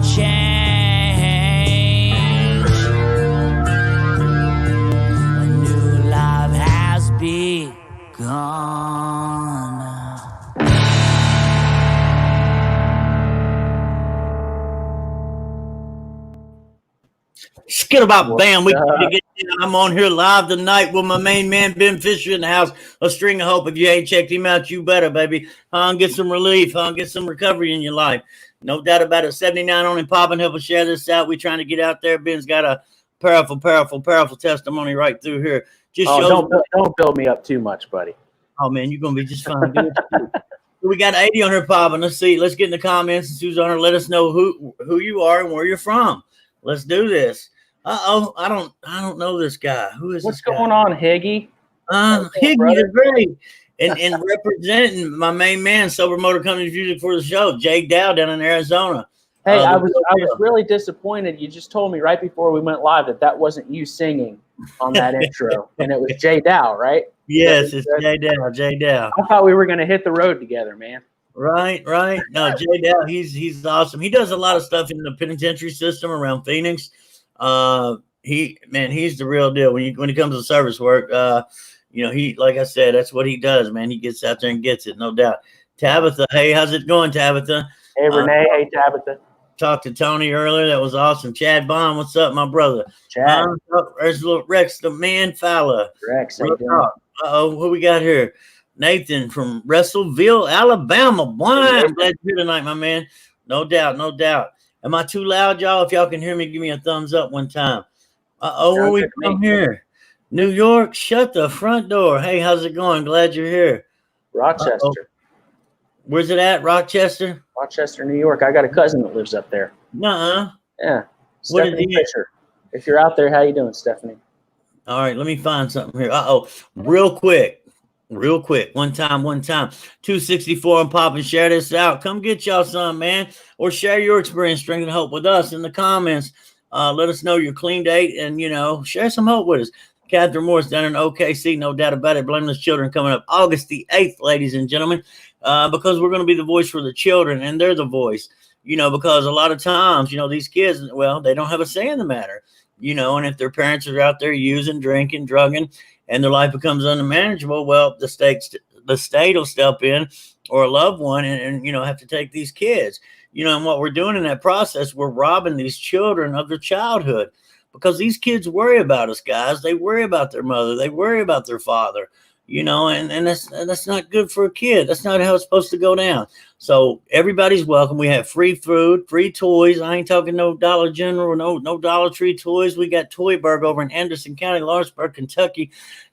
change. A new life has begun. Skid about bam. I'm on here live tonight with my main man Ben Fisher in the house. A string of hope. If you ain't checked him out, you better, baby. Get some relief. Get some recovery in your life. No doubt about it. 79 on him popping. Help us share this out. We trying to get out there. Ben's got a powerful testimony right through here. Just don't build me up too much, buddy. Oh man, you're gonna be just fine. We got 80 on her popping. Let's see. Let's get in the comments and who's on her. Let us know who you are and where you're from. Let's do this. I don't know this guy. Who is What's this guy? going on, Higgy? Higgy is great. And representing my main man, Sober Motor Company's music for the show, Jay Dow down in Arizona. Hey, I was really disappointed. You just told me right before we went live that wasn't you singing on that intro, and it was Jay Dow, right? Yes, it's Jay Dow. Jay Dow. I thought we were going to hit the road together, man. Right. No, Jay Dow, he's awesome. He does a lot of stuff in the penitentiary system around Phoenix. He's the real deal when it comes to service work. He, like I said, that's what he does, man. He gets out there and gets it, no doubt. Tabitha, hey, how's it going, Tabitha? Hey, Renee. Hey, Tabitha. Talked to Tony earlier. That was awesome. Chad Bond, what's up, my brother? Chad. There's little Rex, the man fella. Rex, who we got here? Nathan from Russellville, Alabama. Boy, I'm glad you're here tonight, my man. No doubt. Am I too loud, y'all? If y'all can hear me, give me a thumbs up one time. Where we come here? New York, shut the front door. Hey, how's it going? Glad you're here. Rochester. Where's it at? Rochester, New York. I got a cousin that lives up there. Nuh-uh. Yeah. Stephanie Fisher. If you're out there, how you doing, Stephanie? All right, let me find something here. Real quick. One time. 264 and pop and share this out. Come get y'all some, man. Or share your experience, strength and hope with us in the comments. Let us know your clean date and, share some hope with us. Catherine Morris down in OKC, no doubt about it. Blameless Children coming up August the 8th, ladies and gentlemen, because we're going to be the voice for the children, and they're the voice, because a lot of times, these kids, well, they don't have a say in the matter, and if their parents are out there using, drinking, drugging, and their life becomes unmanageable, well, the state will step in, or a loved one, and have to take these kids. And what we're doing in that process, we're robbing these children of their childhood, because these kids worry about us, guys. They worry about their mother. They worry about their father, and that's not good for a kid. That's not how it's supposed to go down. So everybody's welcome. We have free food, free toys. I ain't talking no Dollar General, no Dollar Tree toys. We got Toyburg over in Anderson County, Lawrenceburg, Kentucky.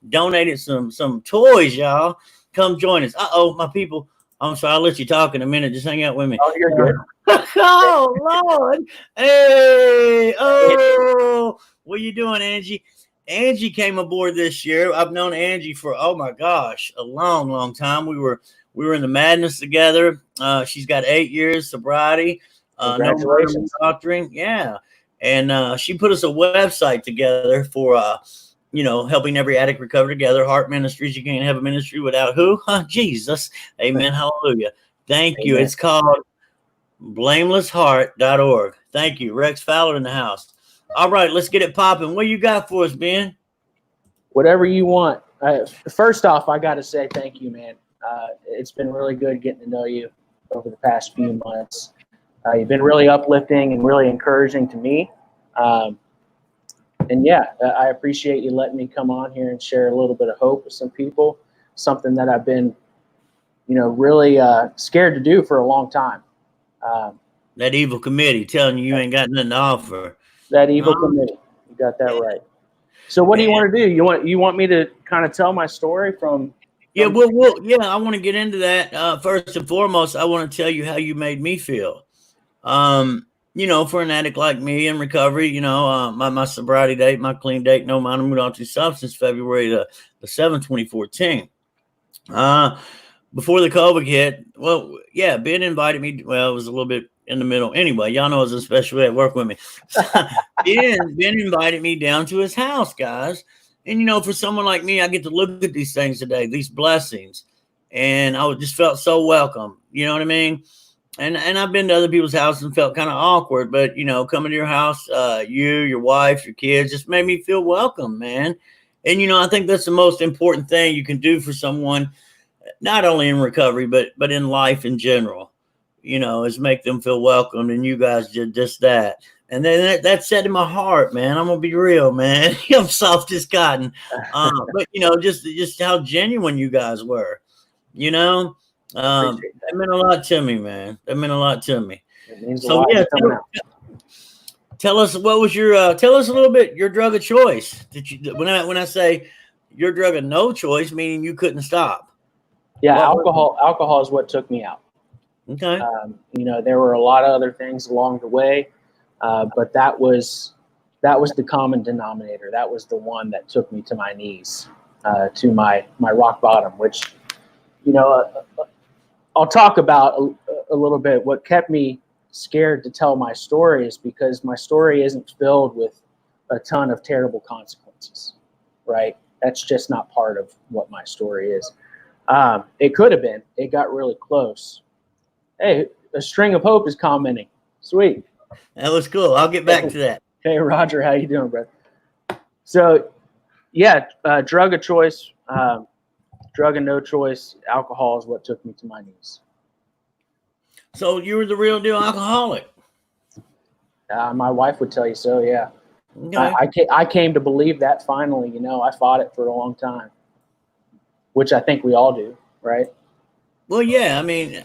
Donated some toys, y'all. Come join us. My people. I'm sorry, I'll let you talk in a minute. Just hang out with me. Oh, you're good. Oh, Lord. Hey. Oh, what you doing, Angie? Angie came aboard this year. I've known Angie for, oh, my gosh, a long, long time. We were in the madness together. She's got 8 years sobriety. Congratulations. No doctoring. Yeah. And she put us a website together for helping every addict recover together. Heart Ministries. You can't have a ministry without who? Jesus. Amen. Hallelujah. Thank you. It's called blamelessheart.org. Thank you. Rex Fowler in the house. All right, let's get it popping. What you got for us, Ben? Whatever you want. First off, I got to say thank you, man. It's been really good getting to know you over the past few months. You've been really uplifting and really encouraging to me. And yeah, I appreciate you letting me come on here and share a little bit of hope with some people, something that I've been, really scared to do for a long time. That evil committee telling you ain't got nothing to offer. That evil committee. You got that right. So what do you want to do? You want me to kind of tell my story from? Yeah, I want to get into that. First and foremost, I want to tell you how you made me feel. For an addict like me in recovery, my sobriety date, my clean date, no minor mood altering substance, February the 7th, 2014. Before the COVID hit, Ben invited me. Well, it was a little bit in the middle. Anyway, y'all know it's a special ed. Work with me. Ben invited me down to his house, guys. And, for someone like me, I get to look at these things today, these blessings. And I just felt so welcome. You know what I mean? and I've been to other people's houses and felt kind of awkward, but coming to your house, you, your wife, your kids just made me feel welcome, man. And I think that's the most important thing you can do for someone, not only in recovery, but in life in general, is make them feel welcome. And you guys did just that. And then that set in my heart, man. I'm gonna be real, man. I'm soft as cotton. But just how genuine you guys were, that meant a lot to me, man. That meant a lot to me. It means a So lot yeah, coming out. tell us what was your tell us a little bit your drug of choice. When I say your drug of no choice, meaning you couldn't stop. Yeah, alcohol is what took me out. Okay. There were a lot of other things along the way, but that was the common denominator. That was the one that took me to my knees, to my rock bottom, which, I'll talk about a little bit. What kept me scared to tell my story is because my story isn't filled with a ton of terrible consequences, right? That's just not part of what my story is. It could have been. It got really close. Hey, a string of hope is commenting. Sweet. That was cool. I'll get back to that. Hey, Roger, how you doing, bro? So, yeah, drug of choice, drug of no choice, alcohol is what took me to my knees. So you were the real deal alcoholic. My wife would tell you so, yeah. Okay. I came to believe that finally. I fought it for a long time, which I think we all do, right? Well, yeah, I mean,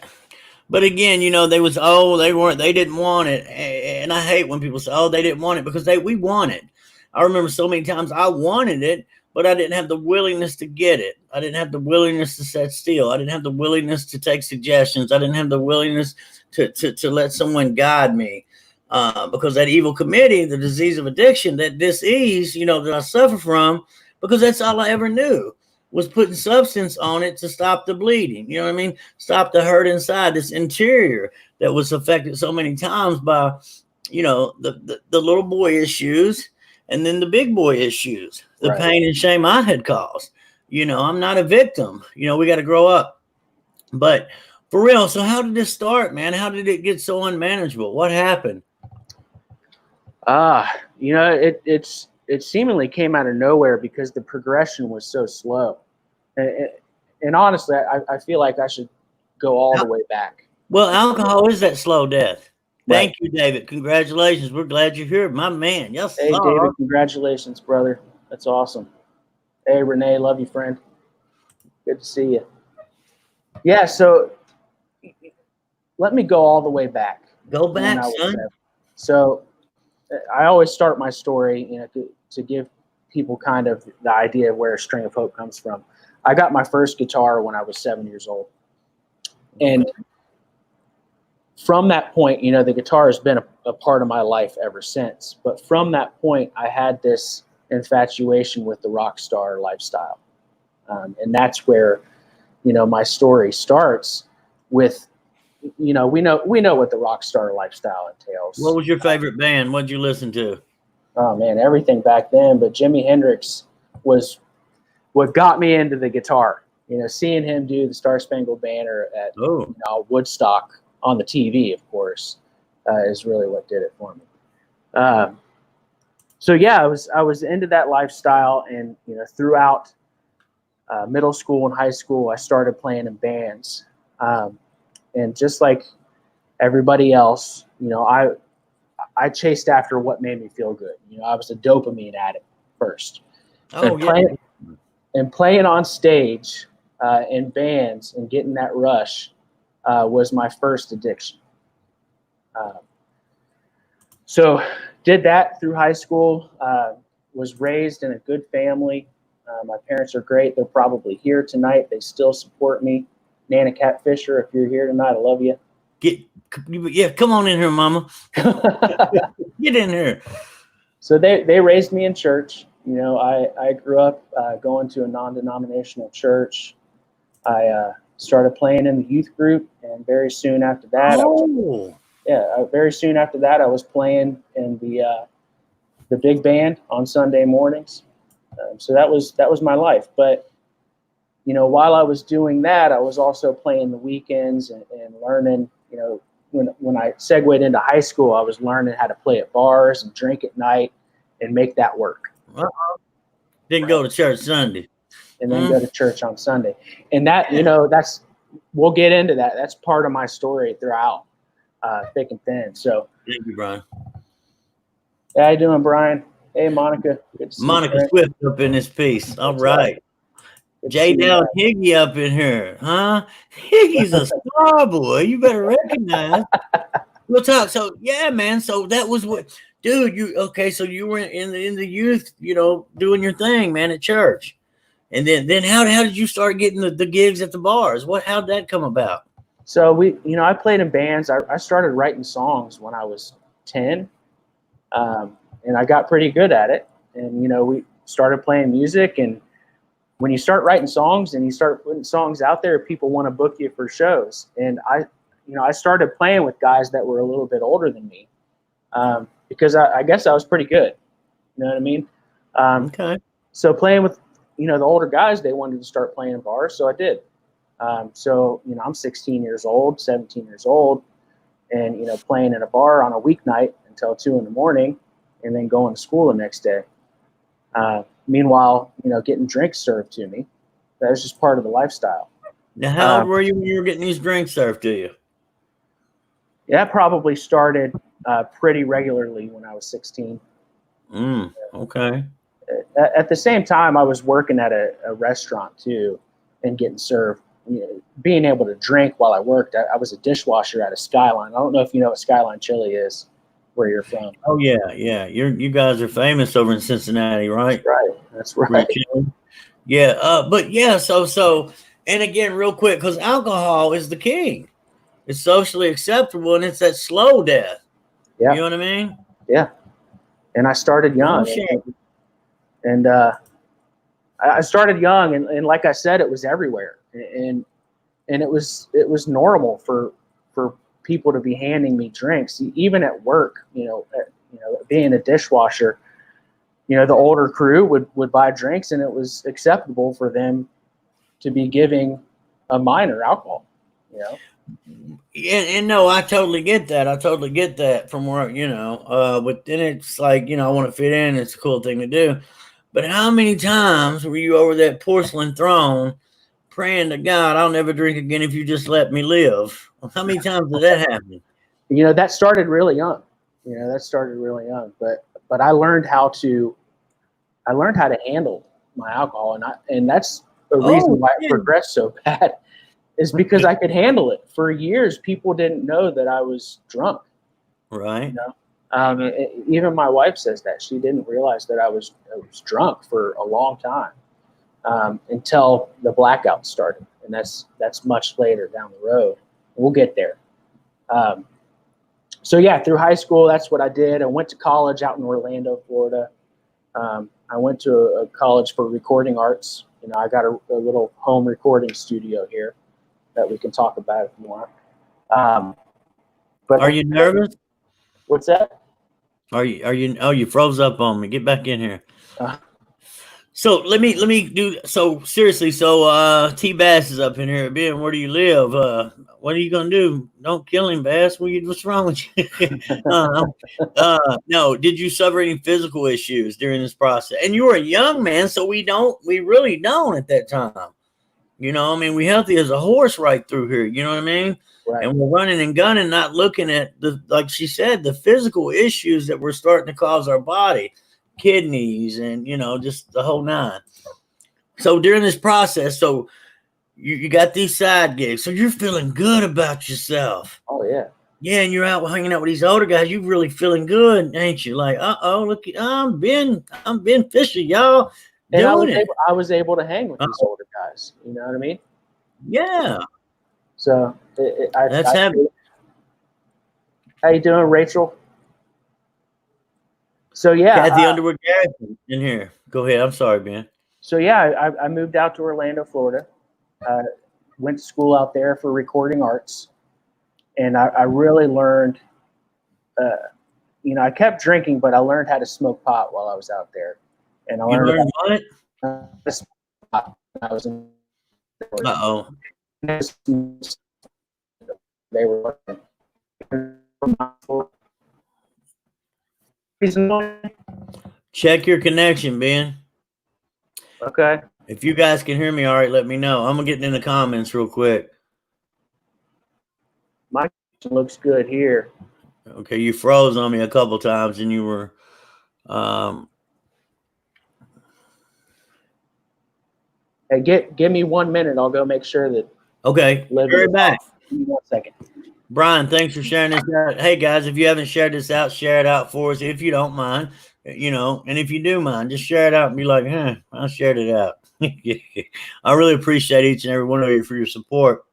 but again, they didn't want it. And I hate when people say, oh, they didn't want it, because we want it. I remember so many times I wanted it, but I didn't have the willingness to get it. I didn't have the willingness to sit still. I didn't have the willingness to take suggestions. I didn't have the willingness to let someone guide me. Because that evil committee, the disease of addiction, that dis-ease, that I suffer from, because that's all I ever knew, was putting substance on it to stop the bleeding. You know what I mean? Stop the hurt inside, this interior that was affected so many times by, the little boy issues and then the big boy issues, the Right. pain and shame I had caused. I'm not a victim. We got to grow up. But for real, so how did this start, man? How did it get so unmanageable? What happened? It seemingly came out of nowhere because the progression was so slow. And honestly, I feel like I should go all the way back. Well, alcohol is that slow death. Thank Right. you, David. Congratulations. We're glad you're here. My man. Yes, Hey, sir. David, congratulations, brother. That's awesome. Hey, Renee, love you, friend. Good to see you. Yeah, so let me go all the way back. Go when back, I was son. 7. So I always start my story, to give people kind of the idea of where a string of hope comes from. I got my first guitar when I was 7 years old. And from that point, the guitar has been a part of my life ever since. But from that point, I had this infatuation with the rock star lifestyle. And that's where, my story starts with, we know what the rock star lifestyle entails. What was your favorite band? What'd you listen to? Oh man, everything back then. But Jimi Hendrix was what got me into the guitar. Seeing him do the Star Spangled Banner at Woodstock on the TV, of course, is really what did it for me. So yeah, I was into that lifestyle, and throughout middle school and high school, I started playing in bands, and just like everybody else, I chased after what made me feel good. I was a dopamine addict first. Oh, And playing on stage in bands and getting that rush was my first addiction. So did that through high school, was raised in a good family. My parents are great. They're probably here tonight. They still support me. Nana Cat Fisher, if you're here tonight, I love you. Come on in here, Mama. Get in here. So they raised me in church. I grew up going to a non-denominational church. I started playing in the youth group, and very soon after that, I was playing in the big band on Sunday mornings. So that was my life. But while I was doing that, I was also playing the weekends and learning when I segued into high school, I was learning how to play at bars and drink at night and make that work. Didn't go to church Sunday. And then go to church on Sunday. And that, that's, we'll get into that. That's part of my story throughout, thick and thin. So Thank you, Brian. how you doing, Brian? Hey, Monica. Good to see Monica you. Swift up in this piece. All That's right. Good to J. see you, Down Brian. Higgy up in here, huh? Higgy's a star boy. You better recognize. We'll talk. So yeah, man. So that was what, dude. So you were in the youth, doing your thing, man, at church, and then how did you start getting the gigs at the bars? How'd that come about? So I played in bands. I started writing songs when I was 10, and I got pretty good at it. And we started playing music, and when you start writing songs and you start putting songs out there, people want to book you for shows. And I started playing with guys that were a little bit older than me, because I guess I was pretty good. You know what I mean? Okay. So playing with, the older guys, they wanted to start playing in bars, so I did. So I'm 16 years old, 17 years old, and playing in a bar on a weeknight until 2 a.m, and then going to school the next day. Meanwhile, getting drinks served to me. That was just part of the lifestyle. Now, how old were you when you were getting these drinks served to you? That probably started pretty regularly when I was 16. Okay. At the same time, I was working at a restaurant too, and getting served. Being able to drink while I worked. I was a dishwasher at a Skyline. I don't know if you know what Skyline Chili is, where you're from. Oh yeah. You guys are famous over in Cincinnati, right? Right. That's right. Yeah. But yeah. So, and again, real quick, because alcohol is the king. It's socially acceptable, and it's that slow death. Yeah. You know what I mean? Yeah. And I started young. And I started young, and like I said, it was everywhere, and it was normal for people to be handing me drinks, even at work. Being a dishwasher, the older crew would buy drinks, and it was acceptable for them to be giving a minor alcohol. And no, I totally get that from where, but then it's like, I want to fit in. It's a cool thing to do. But how many times were you over that porcelain throne praying to God, I'll never drink again if you just let me live? How many times did that happen? That started really young. But I learned how to handle my alcohol, and that's the reason why it progressed so bad. Is because I could handle it. For years, people didn't know that I was drunk. Right. Even my wife says that. She didn't realize that I was drunk for a long time, until the blackout started. And that's much later down the road. We'll get there. So yeah, through high school, that's what I did. I went to college out in Orlando, Florida. I went to a college for recording arts. I got a little home recording studio here that we can talk about if you want. But are you nervous? What's that? Are you? Oh, you froze up on me. Get back in here. So let me do. So seriously, T Bass is up in here. Ben, where do you live? What are you gonna do? Don't kill him, Bass. What's wrong with you? No. Did you suffer any physical issues during this process? And you were a young man, so we really don't at that time. We healthy as a horse right through here. You know what I mean? Right. And we're running and gunning, not looking at like she said, the physical issues that we're starting to cause our body, kidneys, and just the whole nine. So during this process, so you got these side gigs, so you're feeling good about yourself. Oh yeah. Yeah, and you're out hanging out with these older guys. You're really feeling good, ain't you? Like, look, I'm Ben Fisher, y'all. And I was able to hang with these older guys. You know what I mean? Yeah. So that's heavy. How you doing, Rachel? So yeah, Kathy Underwood Garrison in here. Go ahead. I'm sorry, Ben. So yeah, I moved out to Orlando, Florida. Went to school out there for recording arts, and I really learned. I kept drinking, but I learned how to smoke pot while I was out there. And I learned what? I was in. Uh-oh. They were Check your connection, Ben. Okay. If you guys can hear me all right, let me know. I'm going to get in the comments real quick. My looks good here. Okay, you froze on me a couple times and you were Hey, give me 1 minute. I'll go make sure that. okay. Hurry back. Give me 1 second. Brian, thanks for sharing this out. Hey guys, if you haven't shared this out, share it out for us if you don't mind. And if you do mind, just share it out and be like, I shared it out. I really appreciate each and every one of you for your support.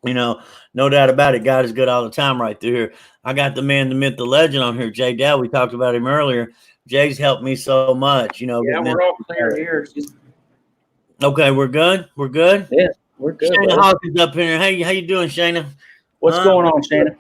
No doubt about it. God is good all the time right through here. I got the man, the myth, the legend on here, Jay Dow. We talked about him earlier. Jay's helped me so much. Yeah, we're all clear here. Okay, we're good. We're good. Yeah, we're good. Shayna Hawkins up in here. Hey, how you doing, Shayna? What's going on, Shayna?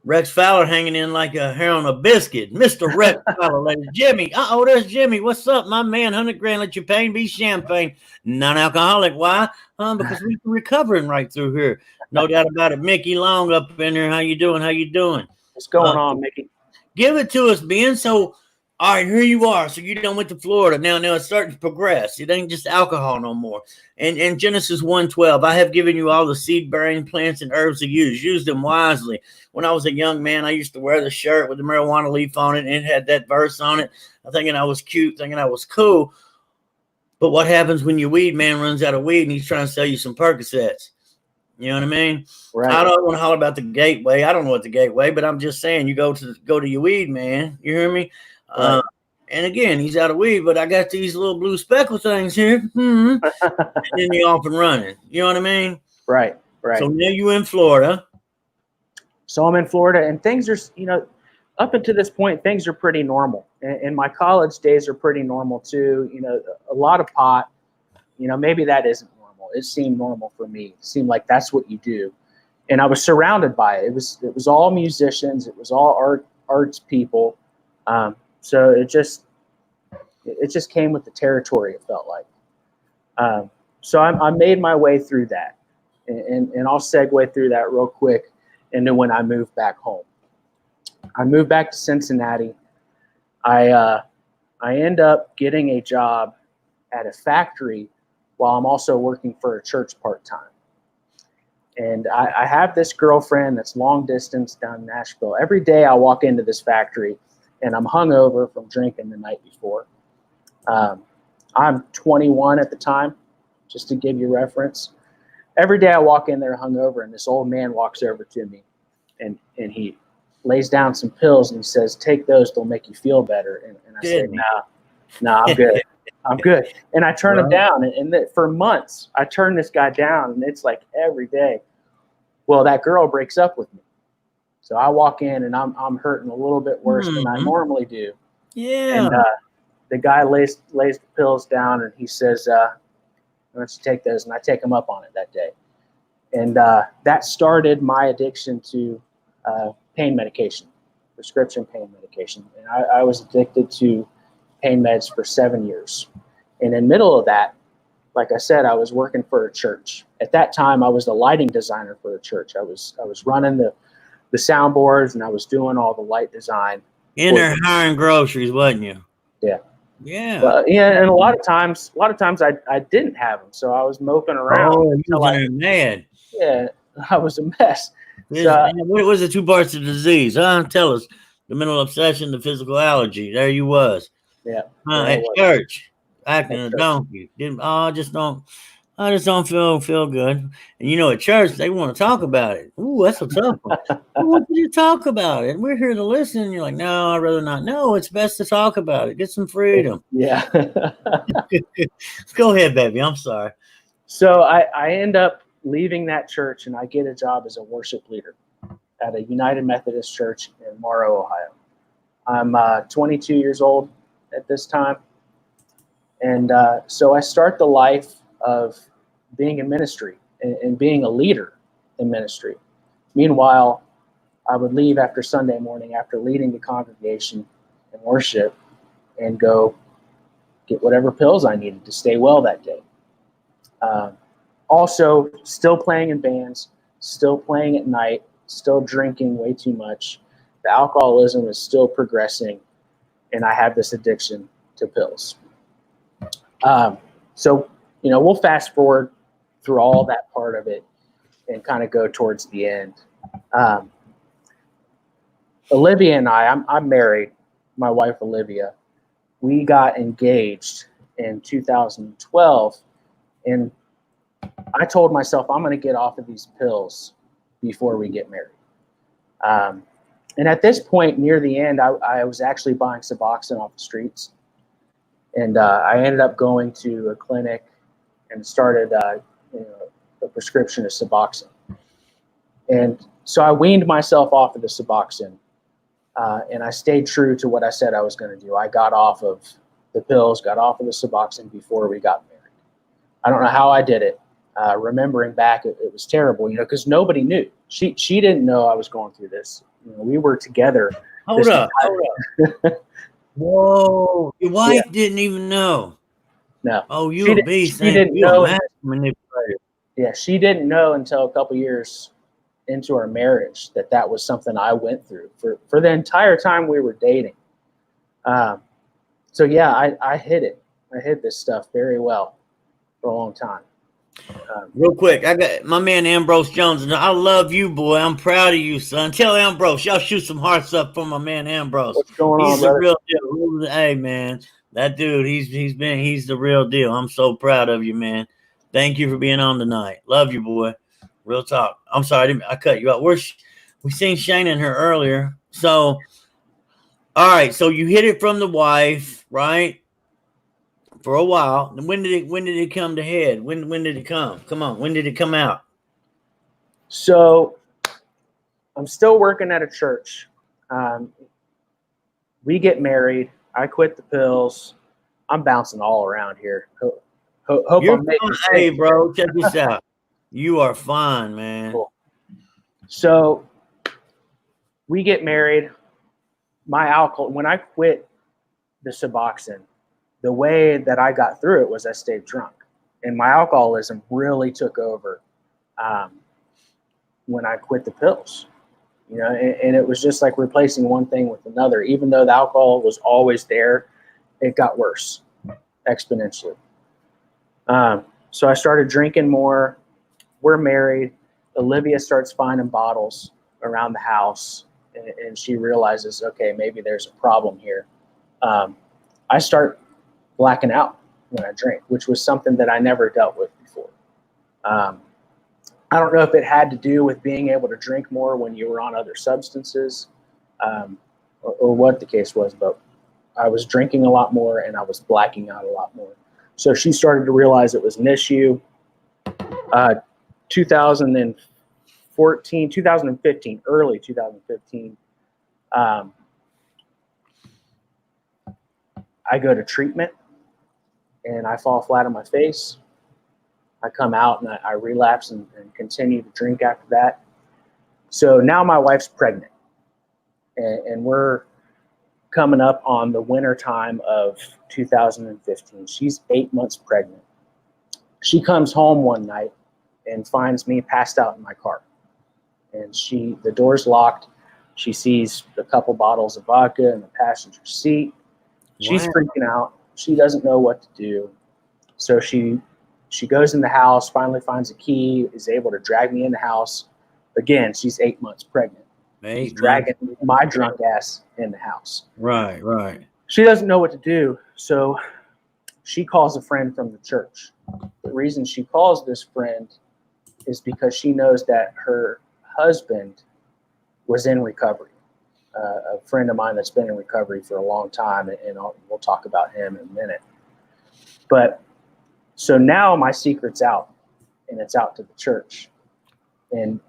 Rex Fowler hanging in like a hair on a biscuit. Mr. Rex Fowler, ladies. Jimmy. There's Jimmy. What's up, my man? 100 grand, let your pain be champagne. Non-alcoholic. Why? Because we're recovering right through here. No doubt about it. Mickey Long up in there. How you doing? How you doing? What's going on, Mickey? Give it to us, Ben. So, all right, here you are. So you done went to Florida. Now it's starting to progress. It ain't just alcohol no more. And Genesis 1:12, I have given you all the seed-bearing plants and herbs to use. Use them wisely. When I was a young man, I used to wear the shirt with the marijuana leaf on it, and it had that verse on it. Thinking I was cute, thinking I was cool. But what happens when your weed man runs out of weed and he's trying to sell you some Percocets? You know what I mean? Right. I don't want to holler about the gateway. I don't know what the gateway, but I'm just saying you go to your weed man. You hear me? Right. And again, he's out of weed, but I got these little blue speckle things here. And then you're off and running. You know what I mean? Right. So now you in Florida. So I'm in Florida, and things are, up until this point, things are pretty normal. And my college days are pretty normal too. A lot of pot. Maybe that isn't normal. It seemed normal for me. It seemed like that's what you do. And I was surrounded by it. It was all musicians. It was all arts people. So it just came with the territory, it felt like. So I made my way through that. And I'll segue through that real quick into when I moved back home. I moved back to Cincinnati. I end up getting a job at a factory while I'm also working for a church part-time. And I have this girlfriend that's long distance down in Nashville. Every day I walk into this factory and I'm hungover from drinking the night before. I'm 21 at the time, just to give you reference. Every day I walk in there hungover, and this old man walks over to me, and he lays down some pills, and he says, "Take those; they'll make you feel better." And I say, "Nah, I'm good. I'm good." And I turn him down, and for months I turn this guy down, and it's like every day. Well, that girl breaks up with me, so I walk in, and I'm hurting a little bit worse than I normally do. Yeah. And the guy lays the pills down, and he says, "Why don't you take those?" And I take him up on it that day. And that started my addiction to pain medication, prescription pain medication. And I was addicted to pain meds for 7 years. And in the middle of that, like I said, I was working for a church. At that time, I was the lighting designer for the church. I was running the soundboards, and I was doing all the light design. In there hiring groceries, wasn't you? Yeah. Yeah. And a lot of times I didn't have them, so I was moping around. Oh, you were mad. Yeah, I was a mess. What was the two parts of the disease? Tell us. The mental obsession, the physical allergy. There you was. Yeah. At church, acting a donkey. I just don't feel good. And at church they want to talk about it. Ooh, that's a tough one. What did you talk about it? We're here to listen. And you're like, no, I'd rather not. No, it's best to talk about it. Get some freedom. Yeah. Go ahead, baby. I'm sorry. So I end up leaving that church, and I get a job as a worship leader at a United Methodist church in Morrow, Ohio. I'm 22 years old at this time. And so I start the life of being in ministry and being a leader in ministry. Meanwhile, I would leave after Sunday morning, after leading the congregation in worship, and go get whatever pills I needed to stay well that day. Also, still playing in bands, still playing at night, still drinking way too much. The alcoholism is still progressing, and I have this addiction to pills. So, we'll fast forward through all that part of it and kind of go towards the end. Olivia and I'm married, my wife Olivia. We got engaged in 2012, and I told myself I'm going to get off of these pills before we get married. And at this point, near the end, I was actually buying Suboxone off the streets. And I ended up going to a clinic and started a prescription of Suboxone. And so I weaned myself off of the Suboxone, and I stayed true to what I said I was going to do. I got off of the pills, got off of the Suboxone before we got married. I don't know how I did it. Remembering back, it was terrible, because nobody knew. She didn't know I was going through this. We were together. Hold up. Whoa, your wife didn't even know. No. Oh, you a beast. She didn't know. Manipulator. Yeah, she didn't know until a couple years into our marriage that was something I went through for the entire time we were dating. So yeah, I hid it. I hid this stuff very well for a long time. Real quick, I got my man Ambrose Jones, and I love you, boy. I'm proud of you, son. Tell Ambrose, y'all shoot some hearts up for my man Ambrose. What's going on, He's the brother? real deal. Hey, man, that dude, he's the real deal. I'm so proud of you, man. Thank you for being on tonight. Love you, boy. Real talk. I'm sorry, I cut you out. We seen Shane and her earlier. So, all right. So you hid it from the wife, right? For a while. When did it come to head? When did it come? Come on. When did it come out? So I'm still working at a church. We get married. I quit the pills. I'm bouncing all around here. Hope You're I'm making fine. Hey, bro, check this out. You are fine, man. Cool. So we get married. My alcohol, when I quit the Suboxone, the way that I got through it was I stayed drunk, and my alcoholism really took over when I quit the pills. And it was just like replacing one thing with another. Even though the alcohol was always there, it got worse exponentially. So I started drinking more. We're married. Olivia starts finding bottles around the house, and she realizes, okay, maybe there's a problem here. I start blacking out when I drink, which was something that I never dealt with before. I don't know if it had to do with being able to drink more when you were on other substances, or what the case was, but I was drinking a lot more and I was blacking out a lot more. So she started to realize it was an issue. 2015, early 2015, I go to treatment and I fall flat on my face. I come out and I relapse and continue to drink after that. So now my wife's pregnant, and we're coming up on the winter time of 2015. She's 8 months pregnant. She comes home one night and finds me passed out in my car. And the door's locked. She sees a couple bottles of vodka in the passenger seat. She's freaking out. She doesn't know what to do. So she goes in the house, finally finds a key, is able to drag me in the house. Again, she's 8 months pregnant. She's dragging my drunk ass in the house. Right. She doesn't know what to do. So she calls a friend from the church. The reason she calls this friend is because she knows that her husband was in recovery. A friend of mine that's been in recovery for a long time, and we'll talk about him in a minute. But so now my secret's out, and it's out to the church. And,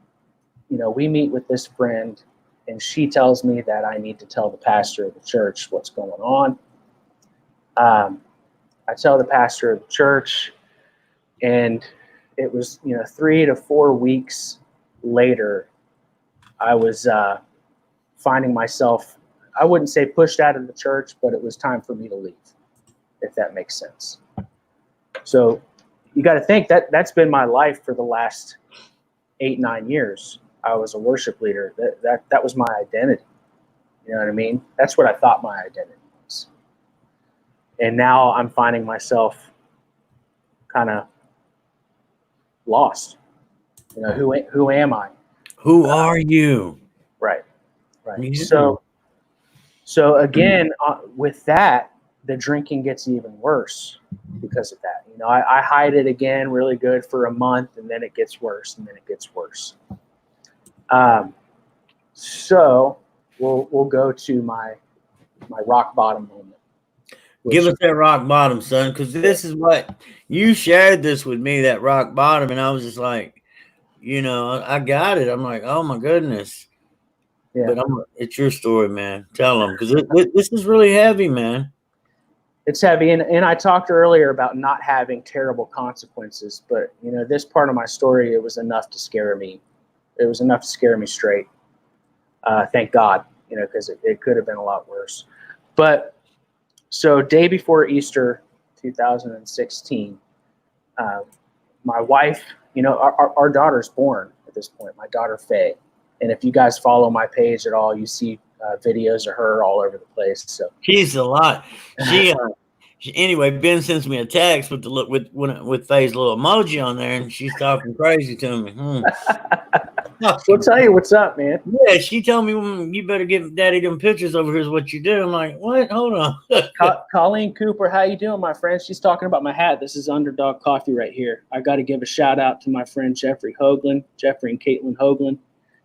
we meet with this friend, and she tells me that I need to tell the pastor of the church what's going on. I tell the pastor of the church, and it was, 3 to 4 weeks later, I was finding myself, I wouldn't say pushed out of the church, but it was time for me to leave, if that makes sense. So you got to think that's been my life for the last 8-9 years. I was a worship leader. That was my identity. You know what I mean? That's what I thought my identity was. And now I'm finding myself kind of lost. You know, who am I? Who are you? Right. Yeah. So again, with that, the drinking gets even worse because of that. You know, I hide it again really good for a month, and then it gets worse, and then it gets worse. So we'll go to my rock bottom moment. Give us that rock bottom, son, because this is what you shared this with me, that rock bottom, and I was just like, you know, I got it. I'm like, oh my goodness. Yeah. But it's your story, man. Tell them, because this is really heavy, man. It's heavy, and I talked earlier about not having terrible consequences, but you know, this part of my story, it was enough to scare me. It was enough to scare me straight. Thank God, you know, because it could have been a lot worse. But so day before Easter 2016, my wife, you know, our daughter's born at this point, my daughter Faye. And if you guys follow my page at all, you see videos of her all over the place. So She's a lot. She anyway, Ben sends me a text with with Faye's little emoji on there, and she's talking crazy to me. She'll tell you what's up, man. Yeah, she told me, you better give Daddy them pictures over here is what you do. I'm like, what? Hold on. Colleen Cooper, how you doing, my friend? She's talking about my hat. This is Underdog Coffee right here. I got to give a shout out to my friend Jeffrey and Caitlin Hoagland.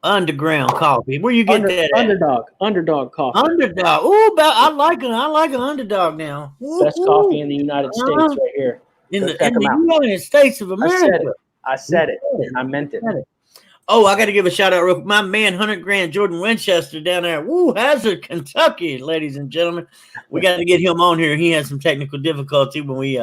Underground coffee. Where you get that at? Underdog Coffee. Underdog. Ooh, I like an underdog now. Ooh, best coffee in the United States right here. In the United States of America. I said it. And I meant it. Oh, I got to give a shout out real quick. My man, 100 Grand Jordan Winchester down there. Woo, Hazard, Kentucky, ladies and gentlemen. We got to get him on here. He had some technical difficulty when we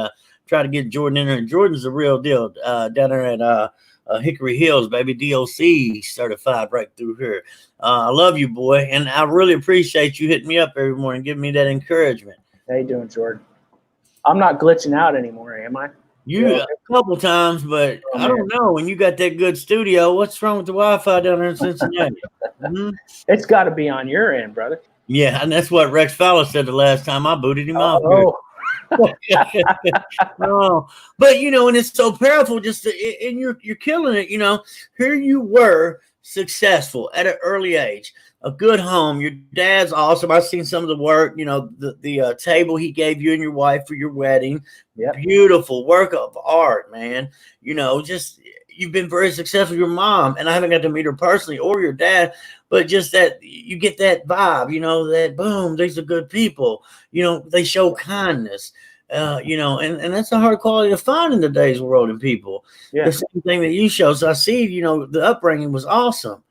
try to get Jordan in there. And Jordan's the real deal down there at Hickory Hills, baby. DOC certified right through here. I love you, boy. And I really appreciate you hitting me up every morning, giving me that encouragement. How you doing, Jordan? I'm not glitching out anymore, am I? A couple times, but I don't know. When you got that good studio, what's wrong with the Wi-Fi down there in Cincinnati? It's got to be on your end, brother. Yeah, and that's what Rex Fowler said the last time I booted him off. No, but you know, and it's so powerful. And you're killing it. You know, here you were successful at an early age. A good home. Your dad's awesome. I've seen some of the work. You know, the table he gave you and your wife for your wedding. Yep. Beautiful work of art, man. You know, just you've been very successful. Your mom, and I haven't got to meet her personally, or your dad, but just that you get that vibe. You know, that boom, these are good people. You know, they show kindness. You know, and that's a hard quality to find in today's world in people. Yeah. The same thing that you show. So I see, you know, the upbringing was awesome.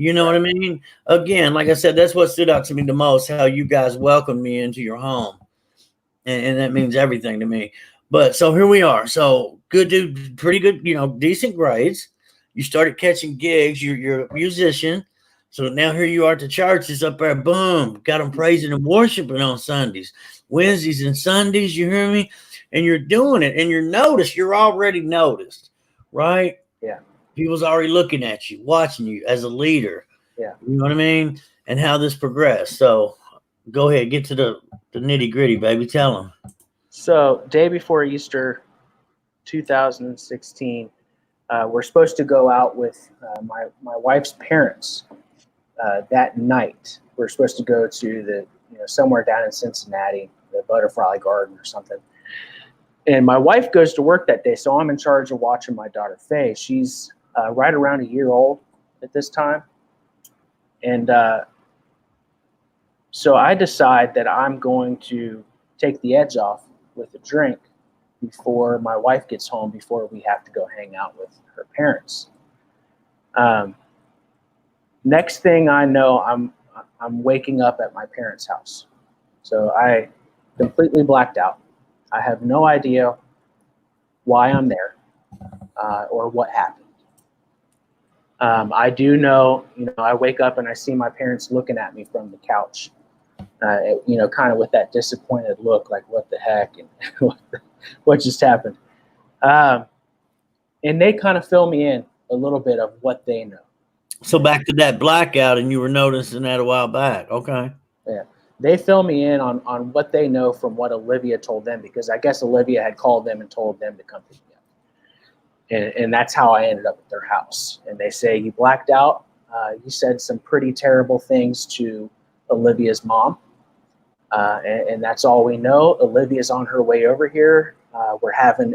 You know what I mean? Again, like I said, that's what stood out to me the most, how you guys welcomed me into your home. And that means everything to me. But so here we are. So good dude, pretty good, you know, decent grades. You started catching gigs. You're a musician. So now here you are at the churches up there. Boom. Got them praising and worshiping on Sundays, Wednesdays and Sundays. You hear me? And you're doing it. And you're noticed. You're already noticed. Right? Yeah. People's already looking at you, watching you as a leader. Yeah. You know what I mean? And how this progressed. So go ahead. Get to the nitty gritty, baby. Tell them. So day before Easter 2016, we're supposed to go out with my wife's parents that night. We're supposed to go to somewhere down in Cincinnati, the Butterfly Garden or something. And my wife goes to work that day, so I'm in charge of watching my daughter Faye. She's right around a year old at this time. And so I decide that I'm going to take the edge off with a drink before my wife gets home, before we have to go hang out with her parents. Next thing I know, I'm waking up at my parents' house. So I completely blacked out. I have no idea why I'm there or what happened. I do know, I wake up and I see my parents looking at me from the couch, kind of with that disappointed look, like what the heck and what just happened. And they kind of fill me in a little bit of what they know. So back to that blackout, and you were noticing that a while back. Okay. Yeah. They fill me in on what they know from what Olivia told them, because I guess Olivia had called them and told them to come pick me up. And that's how I ended up at their house. And they say he blacked out. He said some pretty terrible things to Olivia's mom. And that's all we know. Olivia's on her way over here. We're having,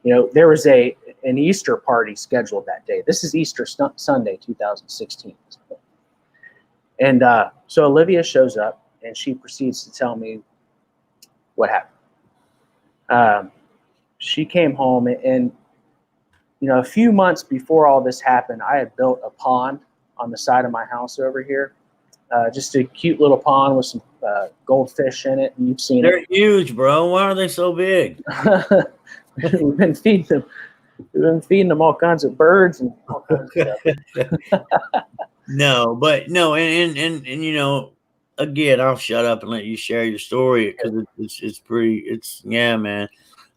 there was an Easter party scheduled that day. This is Easter Sunday, 2016. And so Olivia shows up, and she proceeds to tell me what happened. She came home, and a few months before all this happened, I had built a pond on the side of my house over here. Just a cute little pond with some goldfish in it. And you've seen They're huge, bro. Why are they so big? We've been feeding them. We've been feeding them all kinds of birds and all kinds of stuff. No, and again, I'll shut up and let you share your story because it's pretty. Yeah, man.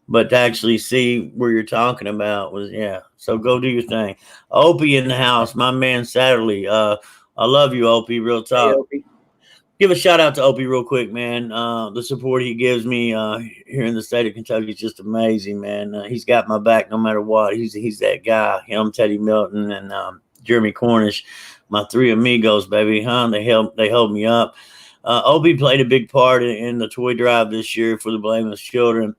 But to actually see where you're talking about was So go do your thing. Opie in the house, my man Satterley. I love you, Opie. Real talk. Hey, Opie. Give a shout out to Opie real quick, man. The support he gives me here in the state of Kentucky is just amazing, man. He's got my back no matter what. He's that guy. Him, Teddy Milton, and Jeremy Cornish, my three amigos, baby. They held me up. Opie played a big part in the toy drive this year for the Blameless Children.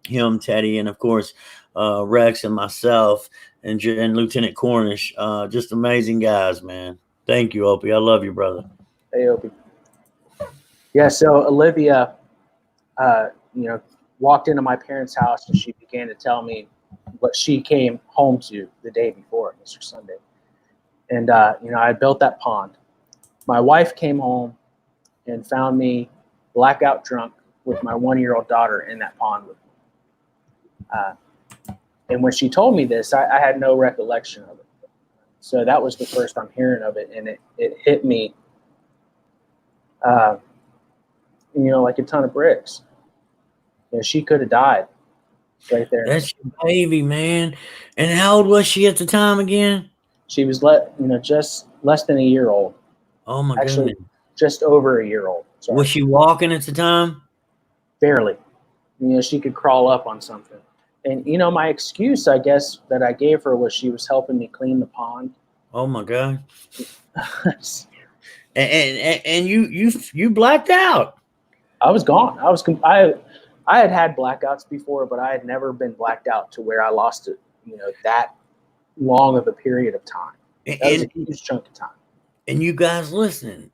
Him, Teddy, and of course Rex and myself and Lieutenant Cornish. Just amazing guys, man. Thank you, Opie. I love you, brother. Hey, Opie. Yeah, so Olivia, walked into my parents' house, and she began to tell me what she came home to the day before, Mr. Sunday. And, I built that pond. My wife came home and found me blackout drunk with my 1-year-old daughter in that pond with me. And when she told me this, I had no recollection of it. So that was the first I'm hearing of it, and it hit me, like a ton of bricks. She could have died right there. That's your baby, man. And how old was she at the time again? She was just less than a year old. Oh my Actually, goodness. just over a year old. Sorry. Was she walking at the time? Barely. She could crawl up on something. And, my excuse, I guess, that I gave her was she was helping me clean the pond. Oh my God. and you blacked out. I was gone. I had blackouts before, but I had never been blacked out to where I lost it, that long of a period of time. That was a huge chunk of time. And you guys listening,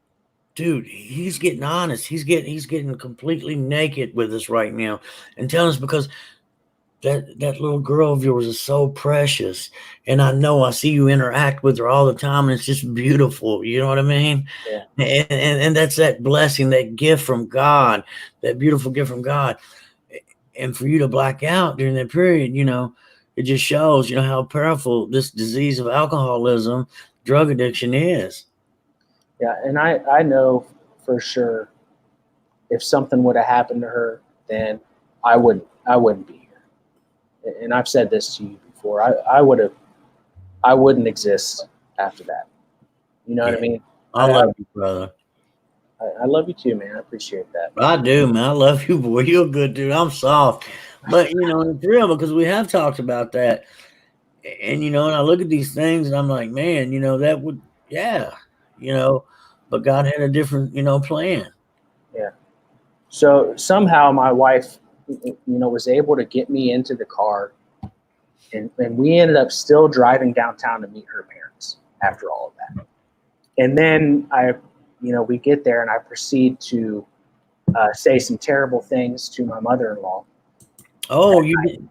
dude, he's getting honest. He's getting completely naked with us right now and telling us because that little girl of yours is so precious. And I see you interact with her all the time, and it's just beautiful. You know what I mean? Yeah. And that's that blessing, that gift from God, that beautiful gift from God. And for you to black out during that period, it just shows, how powerful this disease of alcoholism, drug addiction is. Yeah, and I know for sure if something would have happened to her, then I wouldn't be here. And I've said this to you before. I wouldn't exist after that. You know what I mean? I love you, brother. I love you too, man. I appreciate that. I do, man. I love you, boy. You're a good dude. I'm soft. But, it's real because we have talked about that. And, and I look at these things and I'm like, man, that would, but God had a different, plan. Yeah. So somehow my wife, was able to get me into the car, and we ended up still driving downtown to meet her parents after all of that. And then we get there and I proceed to say some terrible things to my mother-in-law. Oh, you did.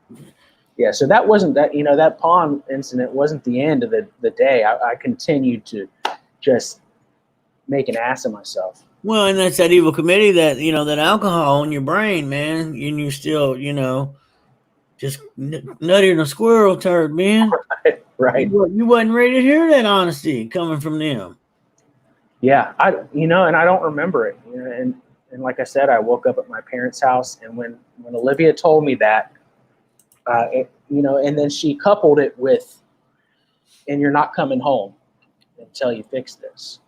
Yeah, so that wasn't that pond incident wasn't the end of the day. I continued to just make an ass of myself. Well, and that's that evil committee that, that alcohol in your brain, man, and you're still, just nuttier than a squirrel turd, man. Right. You wasn't ready to hear that honesty coming from them. Yeah, and I don't remember it. And like I said, I woke up at my parents' house, and when Olivia told me that, and then she coupled it with, and you're not coming home. until you fix this.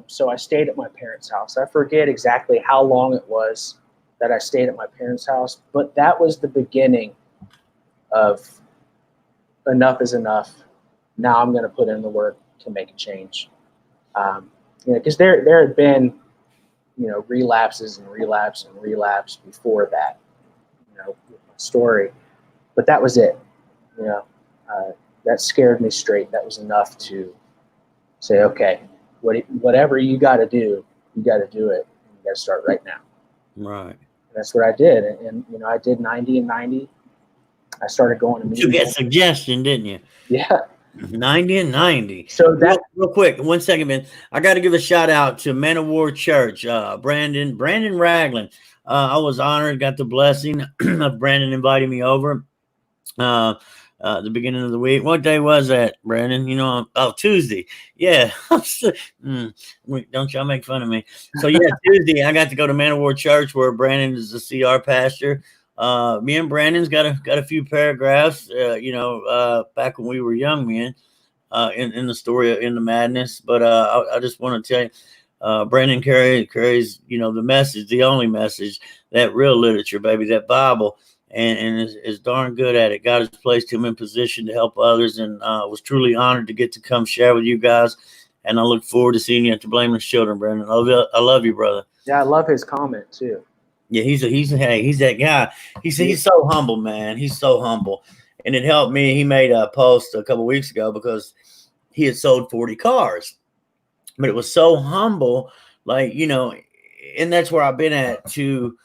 So I stayed at my parents' house. I forget exactly how long it was that I stayed at my parents' house, but that was the beginning of enough is enough. Now I'm going to put in the work to make a change. Because there had been, relapses and relapse and relapse before that, with my story, but that was it. That scared me straight. That was enough to say, okay, whatever you got to do, you got to do it. You got to start right now. Right. And that's what I did. And I did 90 and 90. I started going to meetings. You get suggestion, didn't you? Yeah. 90 and 90. So that real quick, 1 second, man. I got to give a shout out to Man of War Church, Brandon Ragland. I was honored, got the blessing of Brandon inviting me over. The beginning of the week. What day was that, Brandon? Tuesday. Yeah. Don't y'all make fun of me. So yeah, Tuesday I got to go to Man of War Church where Brandon is the CR pastor. Me and Brandon's got a few paragraphs, back when we were young men, in the story in the madness. But I just want to tell you, Brandon carries the message, the only message, that real literature, baby, that Bible. And is darn good at it. God has placed him in position to help others, and was truly honored to get to come share with you guys. And I look forward to seeing you at the Blameless Children, Brandon. I love you, brother. Yeah, I love his comment too. Yeah, he's that guy. He's so humble, man. He's so humble, and it helped me. He made a post a couple weeks ago because he had sold 40 cars, but it was so humble, and that's where I've been at to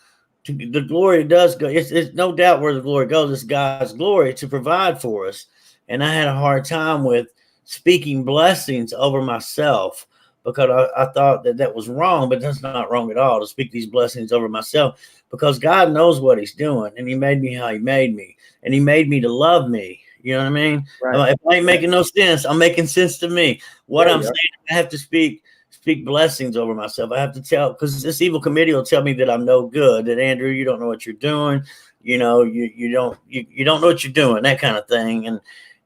the glory does go. It's no doubt where the glory goes. It's God's glory to provide for us. And I had a hard time with speaking blessings over myself because I thought that was wrong, but that's not wrong at all to speak these blessings over myself because God knows what he's doing. And he made me how he made me. And he made me to love me. You know what I mean? Right. If I ain't making no sense, I'm making sense to me. What I'm saying, I have to speak blessings over myself. I have to tell, because this evil committee will tell me that I'm no good, that Andrew, you don't know what you're doing. You don't know what you're doing, that kind of thing.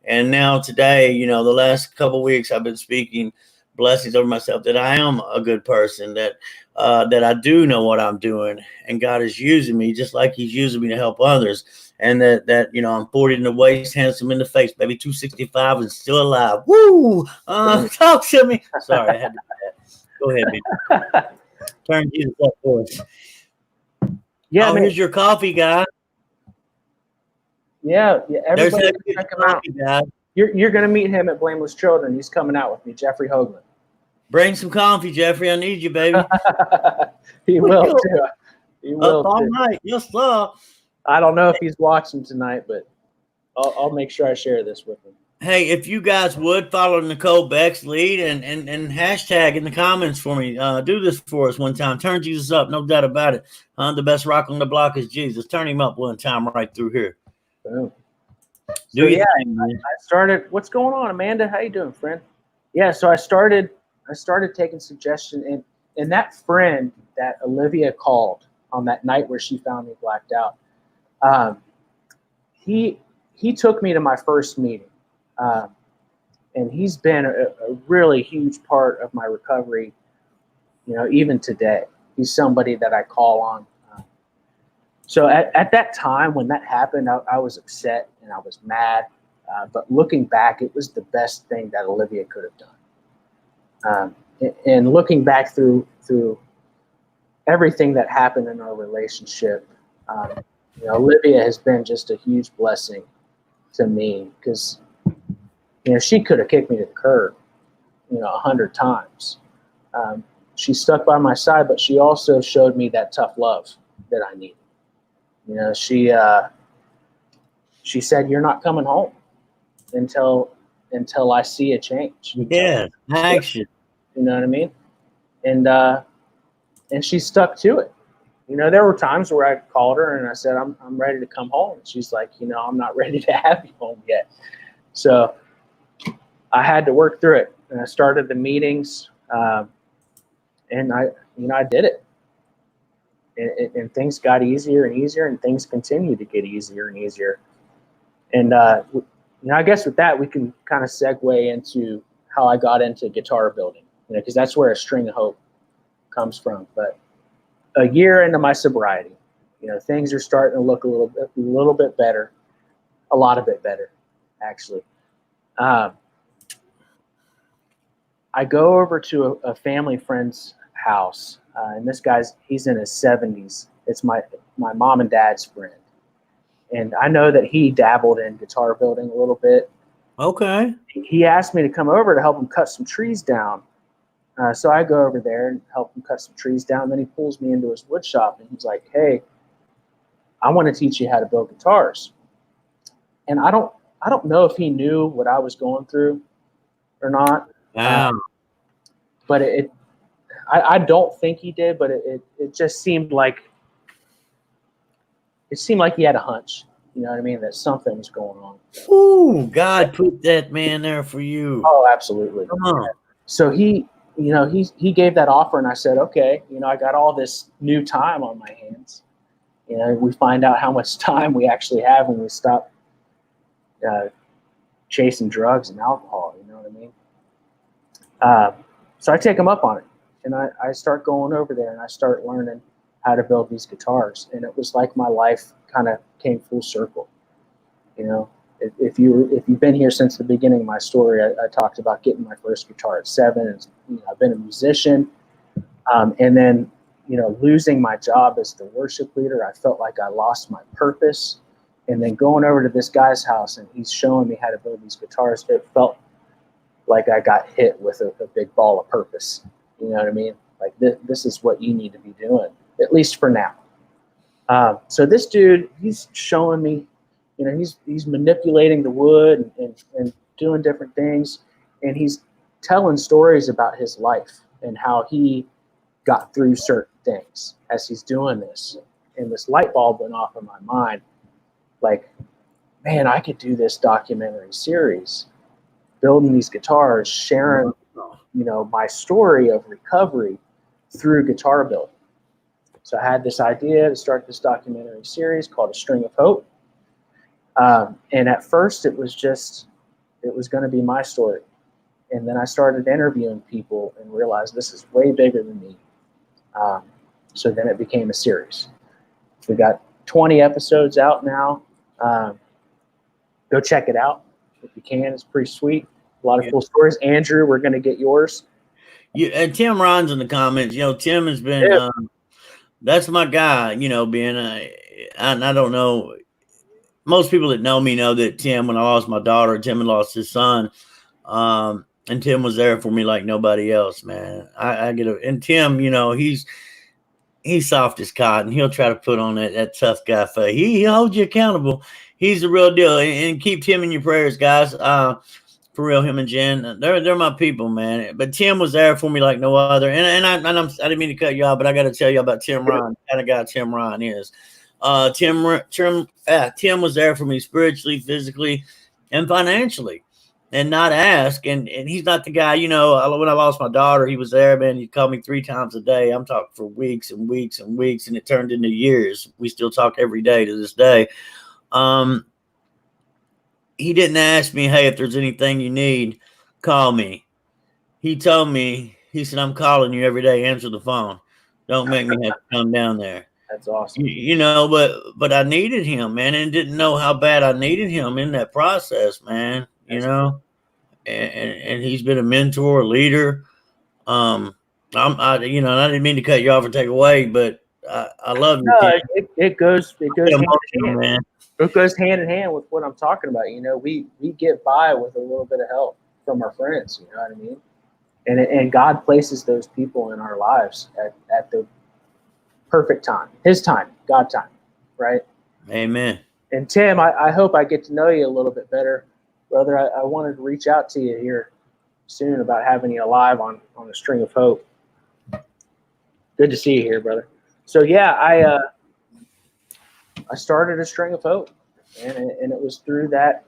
And now today, the last couple of weeks I've been speaking blessings over myself that I am a good person, that I do know what I'm doing, and God is using me just like he's using me to help others. And that I'm 40 in the waist, handsome in the face, baby, 265 and still alive. Woo! Talk to me. Sorry, I had to do that. Go ahead, man. Turn Jesus up for us. Yeah, here's your coffee, guy. Yeah. Everybody check him out. Guy. You're going to meet him at Blameless Children. He's coming out with me, Jeffrey Hoagland. Bring some coffee, Jeffrey. I need you, baby. He will too. He will up all night. Yes, sir. I don't know if he's watching tonight, but I'll make sure I share this with him. Hey, if you guys would follow Nicole Beck's lead and hashtag in the comments for me, do this for us one time. Turn Jesus up, no doubt about it. The best rock on the block is Jesus. Turn him up one time right through here. Boom. So yeah, I started. What's going on, Amanda? How you doing, friend? Yeah, so I started taking suggestions, and that friend that Olivia called on that night where she found me blacked out. He took me to my first meeting. And he's been a really huge part of my recovery, even today. He's somebody that I call on. So at that time when that happened, I was upset and I was mad. But looking back, it was the best thing that Olivia could have done. And looking back through everything that happened in our relationship, Olivia has been just a huge blessing to me because she could have kicked me to the curb, 100 times. She stuck by my side, but she also showed me that tough love that I needed. She said, "You're not coming home until I see a change." Yeah, action. You know what I mean? And she stuck to it. There were times where I called her and I said, I'm ready to come home. And she's like, I'm not ready to have you home yet. So I had to work through it. And I started the meetings, and I did it. And things got easier and easier, and things continue to get easier and easier. And, I guess with that, we can kind of segue into how I got into guitar building, because that's where A String of Hope comes from. But a year into my sobriety, things are starting to look a little bit better, a lot of bit better, actually. I go over to a family friend's house, and this guy's, he's in his 70s. It's my mom and dad's friend. And I know that he dabbled in guitar building a little bit. Okay. He asked me to come over to help him cut some trees down. So I go over there and help him cut some trees down. Then he pulls me into his wood shop, and he's like, "Hey, I want to teach you how to build guitars." And I don't know if he knew what I was going through or not. Wow. But I don't think he did, but it just seemed like he had a hunch, you know what I mean, that something was going on. Ooh, God put that man there for you. Oh, absolutely. Come on. So he gave that offer, and I said, okay, I got all this new time on my hands. We find out how much time we actually have when we stop chasing drugs and alcohol, you know what I mean? So I take him up on it, and I start going over there, and I start learning how to build these guitars. And it was like my life kind of came full circle. If you've been here since the beginning of my story, I talked about getting my first guitar at 7. I've been a musician, and then losing my job as the worship leader, I felt like I lost my purpose. And then going over to this guy's house, and he's showing me how to build these guitars, it felt like I got hit with a big ball of purpose. You know what I mean? Like this is what you need to be doing, at least for now. So this dude, he's showing me, he's manipulating the wood and doing different things. And he's telling stories about his life and how he got through certain things as he's doing this. And this light bulb went off in my mind. Like, man, I could do this documentary series, building these guitars, sharing, my story of recovery through guitar building. So I had this idea to start this documentary series called A String of Hope. And at first it was going to be my story. And then I started interviewing people and realized this is way bigger than me. So then it became a series. We got 20 episodes out now. Go check it out if you can. It's pretty sweet. A lot of cool stories. Andrew, we're going to get yours. And Tim Ron's in the comments. Tim has been, that's my guy, being and I don't know, most people that know me know that Tim, when I lost my daughter, Tim had lost his son. And Tim was there for me like nobody else, man. And Tim, he's soft as cotton. He'll try to put on that tough guy face. He holds you accountable. He's the real deal. And keep Tim in your prayers, guys. For real, him and Jen, they're my people, man. But Tim was there for me like no other. And I didn't mean to cut you off, but I got to tell you about Tim Ron, the kind of guy Tim Ron is. Tim was there for me spiritually, physically, and financially, and not ask. And he's not the guy, when I lost my daughter, he was there, man. He called me 3 times a day. I'm talking for weeks and weeks and weeks, and it turned into years. We still talk every day to this day. He didn't ask me, hey, if there's anything you need, call me. He told me, he said, I'm calling you every day. Answer the phone. Don't make me have to come down there. That's awesome. But I needed him, man, and didn't know how bad I needed him in that process, man. And he's been a mentor, a leader. I didn't mean to cut you off or take away, but I love you. No, it goes hand in hand. Man. It goes hand in hand with what I'm talking about. We get by with a little bit of help from our friends. You know what I mean? And God places those people in our lives at the perfect time, His time, God time, right? Amen. And Tim, I hope I get to know you a little bit better, brother. I wanted to reach out to you here soon about having you live on A String of Hope. Good to see you here, brother. So yeah, I started A String of Hope, and it was through that,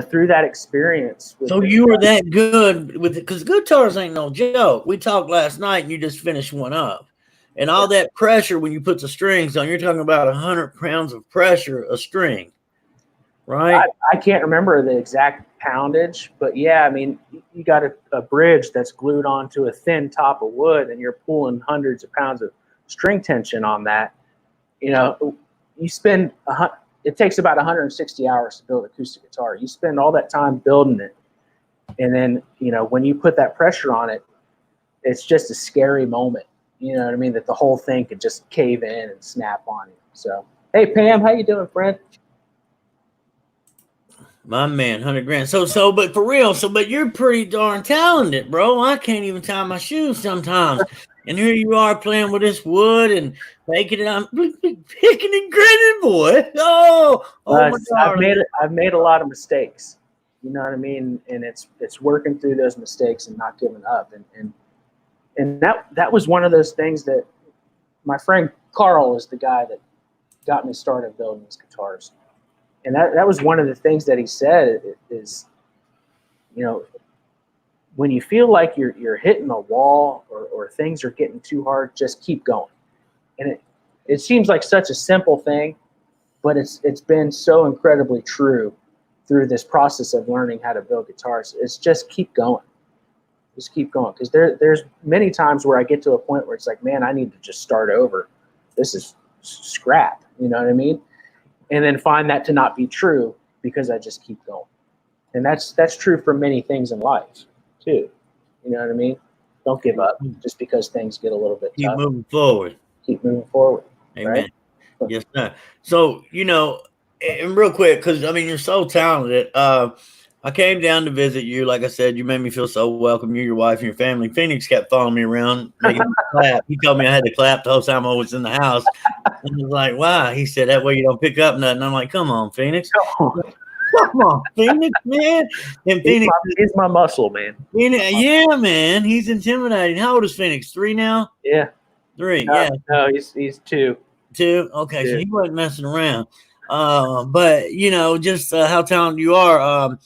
through that experience. So you were that good with it, because guitars ain't no joke. We talked last night, and you just finished one up. And all that pressure when you put the strings on, you're talking about 100 pounds of pressure a string, right? I can't remember the exact poundage, but yeah, I mean, you got a bridge that's glued onto a thin top of wood, and you're pulling hundreds of pounds of string tension on that. You know, you spend it takes about 160 hours to build an acoustic guitar. You spend all that time building it, and then when you put that pressure on it, it's just a scary moment. You know what I mean? That the whole thing could just cave in and snap on you. So, hey Pam, how you doing, friend? My man, 100 grand. So, but for real, but you're pretty darn talented, bro. I can't even tie my shoes sometimes. And here you are playing with this wood and making it. I'm picking and grinning, boy. Oh my God. I've made a lot of mistakes. You know what I mean? And it's working through those mistakes and not giving up. And that was one of those things that my friend Carl is the guy that got me started building these guitars. And that was one of the things that he said is, when you feel like you're hitting a wall or things are getting too hard, just keep going. And it seems like such a simple thing, but it's been so incredibly true through this process of learning how to build guitars. It's just keep going. Just keep going. Because there's many times where I get to a point where it's like, man, I need to just start over. This is scrap. You know what I mean? And then find that to not be true because I just keep going. And that's true for many things in life too. You know what I mean? Don't give up just because things get a little bit tough. Keep moving forward. Keep moving forward. Amen. Right? Yes, sir. So, and real quick, because I mean, you're so talented. I came down to visit you. Like I said, you made me feel so welcome. You, your wife, and your family. Phoenix kept following me around, making me clap. He told me I had to clap the whole time I was in the house. And I was like, why? He said, that way you don't pick up nothing. I'm like, come on, Phoenix. Come on, Phoenix, man. And Phoenix is my muscle, man. Yeah, man. He's intimidating. How old is Phoenix? 3 now? Yeah. 3, no, yeah. No, he's 2. 2? Okay, 2. So he wasn't messing around. But, just how talented you are.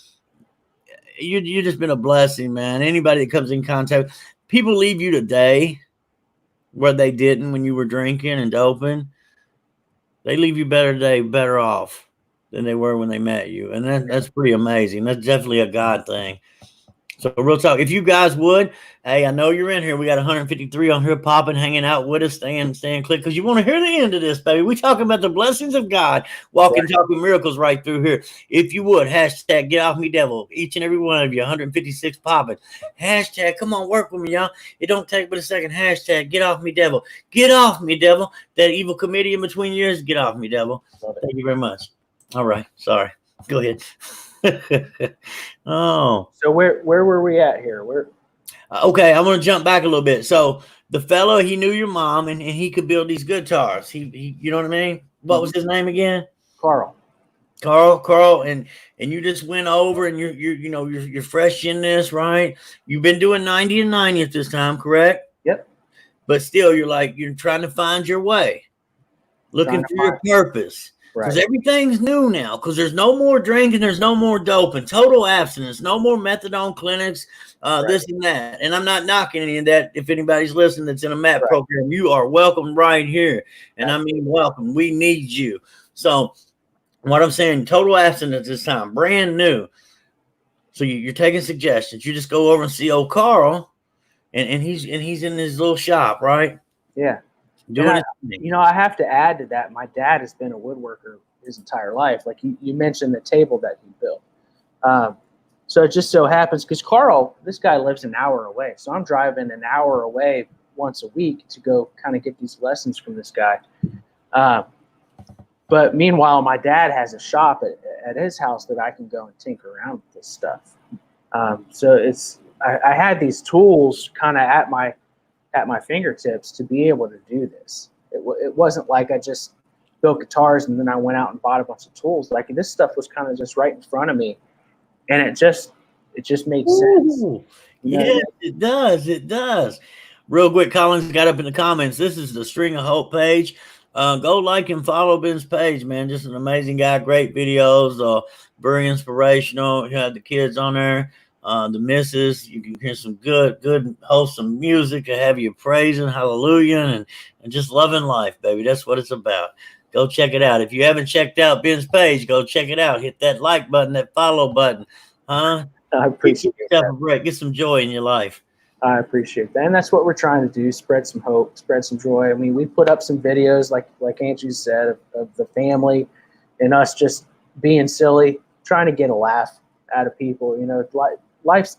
You just been a blessing, man. Anybody that comes in contact, people leave you today where they didn't when you were drinking and doping. They leave you better today, better off than they were when they met you. And that's pretty amazing. That's definitely a God thing. So real talk, if you guys would, hey, I know you're in here. We got 153 on here popping, hanging out with us, staying click, because you want to hear the end of this, baby. We talking about the blessings of God, walking, talking miracles right through here. If you would, hashtag get off me devil. Each and every one of you, 156 popping. Hashtag, come on, work with me, y'all. It don't take but a second. Hashtag get off me devil. Get off me devil. That evil committee in between years, get off me devil. Thank you very much. All right, sorry. Go ahead. Oh, so where were we at here? Okay, I'm gonna jump back a little bit. So the fellow, he knew your mom, and he could build these guitars. He you know what I mean? What was his name again? Carl, and you just went over, and you're fresh in this, right? You've been doing 90 and 90 at this time, correct? Yep. But still, you're trying to find your way, looking for your purpose. Because everything's new now. Because there's no more drinking, there's no more doping, total abstinence, no more methadone clinics, this and that. And I'm not knocking any of that. If anybody's listening that's in a MAP program, you are welcome right here. And I mean, welcome. We need you. So what I'm saying, total abstinence this time, brand new. So you're taking suggestions. You just go over and see old Carl, and he's in his little shop, right? Yeah. I have to add to that. My dad has been a woodworker his entire life. Like you mentioned the table that he built. So it just so happens because Carl, this guy lives an hour away. So I'm driving an hour away once a week to go kind of get these lessons from this guy. But meanwhile, my dad has a shop at his house that I can go and tinker around with this stuff. So I had these tools kind of at my fingertips to be able to do this. It wasn't like I just built guitars and then I went out and bought a bunch of tools. Like this stuff was kind of just right in front of me, and it just made sense. Yeah, it does. It does. Real quick, Collins got up in the comments. This is the String of Hope page. Go like and follow Ben's page, man. Just an amazing guy. Great videos. Very inspirational. You have the kids on there. The missus, you can hear some good, wholesome music to have you praising, hallelujah, and just loving life, baby. That's what it's about. Go check it out. If you haven't checked out Ben's page, go check it out. Hit that like button, that follow button. Huh? I appreciate Get yourself that. a break. Get some joy in your life. I appreciate that. And that's what we're trying to do, spread some hope, spread some joy. I mean, we put up some videos, like Andrew said, of the family and us just being silly, trying to get a laugh out of people. You know, life's,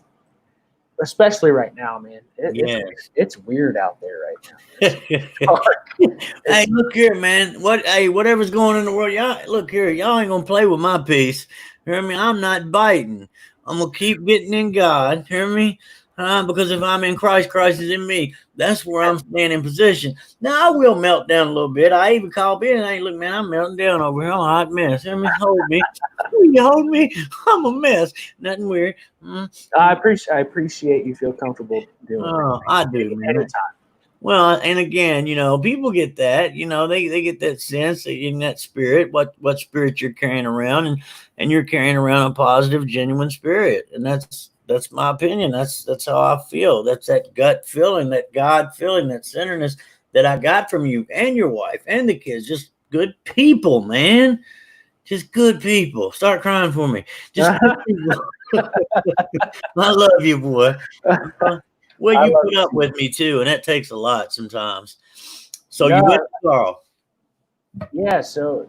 especially right now, man, it's weird out there right now. Hey, look here, man. Whatever's going on in the world, y'all, look here. Y'all ain't going to play with my peace. Hear me? I'm not biting. I'm going to keep getting in God. Hear me? Because if I'm in Christ, Christ is in me. That's where I'm staying in position. Now, I will melt down a little bit. I even called Ben and hey, look, man, I'm melting down over here. I'm a hot mess. Hear me? Hold me. Will you hold me? I'm a mess. Nothing weird. I appreciate you feel comfortable doing Oh, I do, man. anytime. Well, and again, you know, people get that, you know, they get that sense in that spirit, what spirit you're carrying around, and you're carrying around a positive, genuine spirit. And that's my opinion. That's how I feel. That's that gut feeling, that God feeling, that centeredness that I got from you and your wife and the kids. Just good people, man. Just good people. Start crying for me. Just good people. I love you, boy. Well, you put up with me too, and that takes a lot sometimes. So you went to Carl. Yeah, so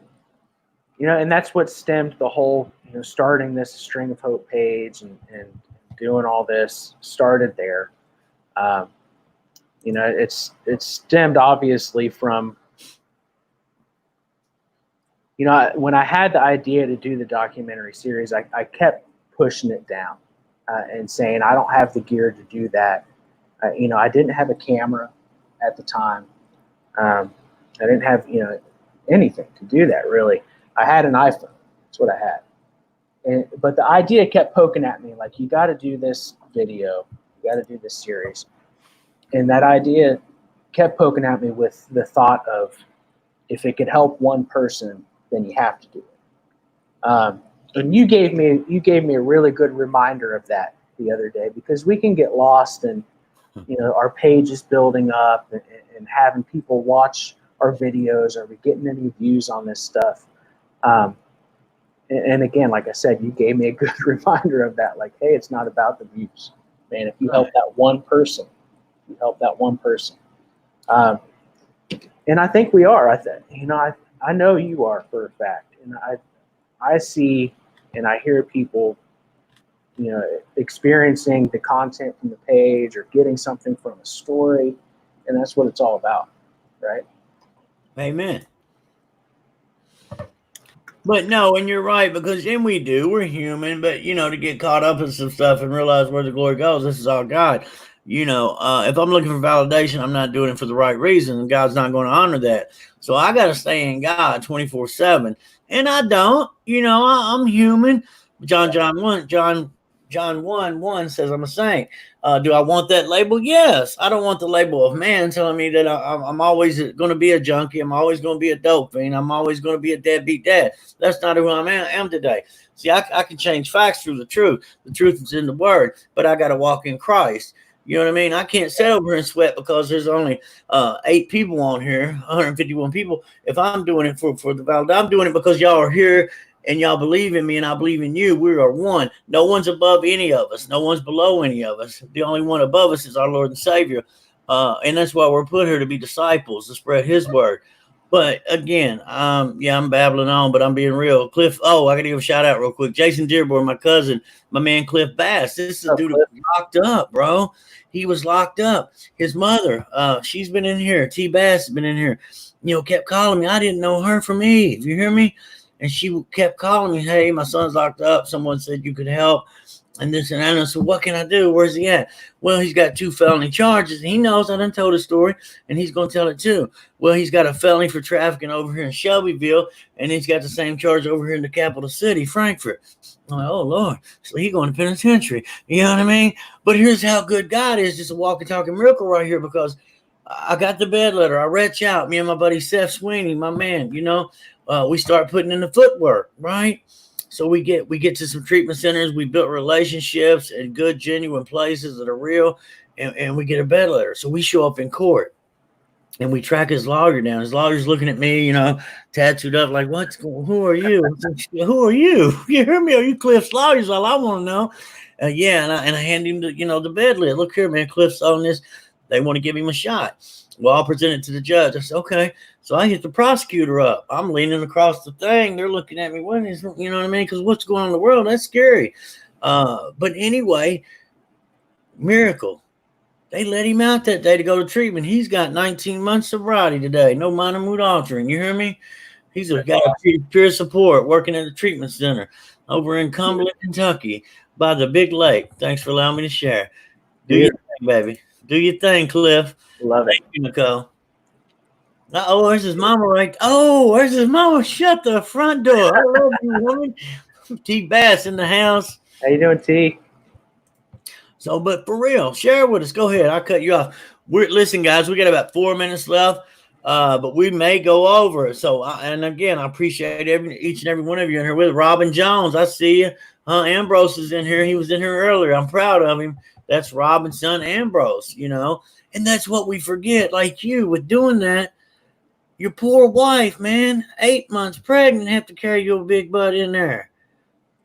you know, and that's what stemmed the whole, you know, starting this String of Hope page and doing all this started there. You know, it's stemmed obviously from, you know, when I had the idea to do the documentary series, I kept pushing it down and saying I don't have the gear to do that. You know, I didn't have a camera at the time. I didn't have, you know, anything to do that really. I had an iPhone. That's what I had. But the idea kept poking at me, like, you got to do this video. You got to do this series. And that idea kept poking at me with the thought of, if it could help one person, then you have to do it. And you gave me a really good reminder of that the other day, because we can get lost in, you know, our page is building up and having people watch our videos. Are we getting any views on this stuff? And again, like I said, you gave me a good reminder of that. Like, hey, it's not about the views, man. If you help that one person, and I think we are. You know, I know you are for a fact, and I see and I hear people, you know, experiencing the content from the page or getting something from a story, and that's what it's all about, right? Amen. But no, and you're right, because then we're human, but, you know, to get caught up in some stuff and realize where the glory goes, this is all God. You know, if I'm looking for validation, I'm not doing it for the right reason, and God's not going to honor that. So I got to stay in God 24/7, and I don't. You know, I'm human. John 1:1 says I'm a saint. Do I want that label? Yes. I don't want the label of man telling me that I'm always going to be a junkie. I'm always going to be a dope fiend. I'm always going to be a deadbeat dad. That's not who I am today. See, I can change facts through the truth. The truth is in the word, but I got to walk in Christ. You know what I mean? I can't sit over here and sweat because there's only 8 people on here, 151 people. If I'm doing it for the valid, I'm doing it because y'all are here and y'all believe in me and I believe in you. We are one. No one's above any of us. No one's below any of us. The only one above us is our Lord and Savior. And that's why we're put here, to be disciples, to spread his word. But again, I'm babbling on, but I'm being real. Cliff, I got to give a shout out real quick. Jason Dearborn, my cousin, my man Cliff Bass. This is a dude who was locked up, bro. He was locked up. His mother, she's been in here. T. Bass has been in here. You know, kept calling me. I didn't know her from Eve. You hear me? And she kept calling me, hey, my son's locked up. Someone said you could help. And this and that. And I said, what can I do? Where's he at? Well, he's got 2 felony charges. He knows I done told his story, and he's going to tell it too. Well, he's got a felony for trafficking over here in Shelbyville, and he's got the same charge over here in the capital city, Frankfurt. I'm like, oh, Lord. So he's going to penitentiary. You know what I mean? But here's how good God is, just a walking, talking miracle right here, because I got the bed letter. I reach out. Me and my buddy Seth Sweeney, my man, you know, we start putting in the footwork, right? So we get to some treatment centers. We built relationships in good, genuine places that are real, and we get a bed letter. So we show up in court. And we track his lawyer down. His lawyer's looking at me, tattooed up, like, who are you? Who are you? You hear me? Are you Cliff's lawyers? All I want to know. Yeah, and I hand him the bed lid. Look here, man, Cliff's on this. They want to give him a shot. Well, I'll present it to the judge. I said, okay. So I hit the prosecutor up. I'm leaning across the thing. They're looking at me. What is, you know what I mean? Because what's going on in the world? That's scary. But anyway, miracle. They let him out that day to go to treatment. He's got 19 months sobriety today. No minor mood altering. You hear me? He's got a peer support working at the treatment center over in Cumberland, Kentucky by the Big Lake. Thanks for allowing me to share. Do your thing, baby. Do your thing, Cliff. Love it. Thank you, Nicole. Oh, there's his mama right. Oh, where's his mama? Shut the front door. I love you, woman. T. Bass in the house. How you doing, T? So, but for real, share with us. Go ahead. I'll cut you off. Listen, guys, we got about 4 minutes left, but we may go over. So, and again, I appreciate each and every one of you in here with Robin Jones. I see you. Ambrose is in here. He was in here earlier. I'm proud of him. That's Robin's son, Ambrose, and that's what we forget. Like you with doing that, your poor wife, man, 8 months pregnant, have to carry your big butt in there.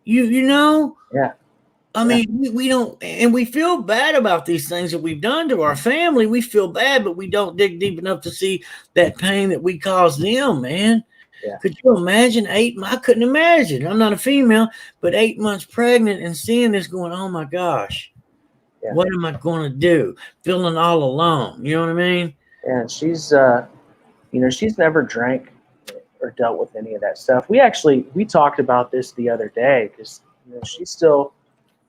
Yeah. I mean, we don't, and we feel bad about these things that we've done to our family. We feel bad, but we don't dig deep enough to see that pain that we caused them, man. Yeah. Could you imagine I couldn't imagine. I'm not a female, but 8 months pregnant and seeing this going, oh my gosh, what am I going to do? Feeling all alone. You know what I mean? And she's, she's never drank or dealt with any of that stuff. We talked about this the other day because,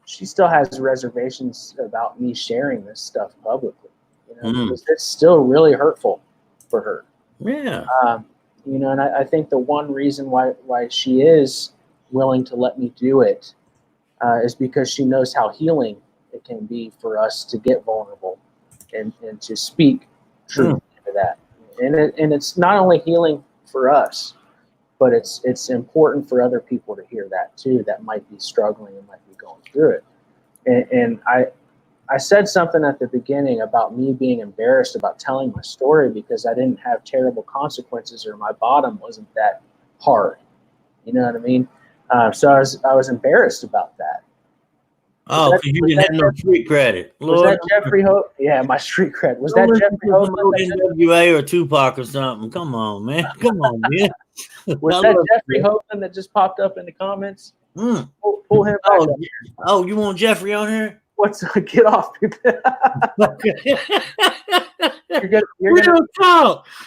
she still has reservations about me sharing this stuff publicly, because it's still really hurtful for her. Yeah. And I think the one reason why she is willing to let me do it is because she knows how healing it can be for us to get vulnerable and to speak truth into that. And it's not only healing for us, but it's important for other people to hear that too, that might be struggling and might be going through it. And I said something at the beginning about me being embarrassed about telling my story because I didn't have terrible consequences or my bottom wasn't that hard. You know what I mean? So I was embarrassed about that. Oh, because you didn't have no street credit. Was that Jeffrey Hope? Yeah, my street cred. Was that Jeffrey Hope? NWA or Tupac or something. Come on, man. Come on, man. Was that Jeffrey Hopeman that just popped up in the comments? Pull him back up here. Oh, you want Jeffrey on here? Get off.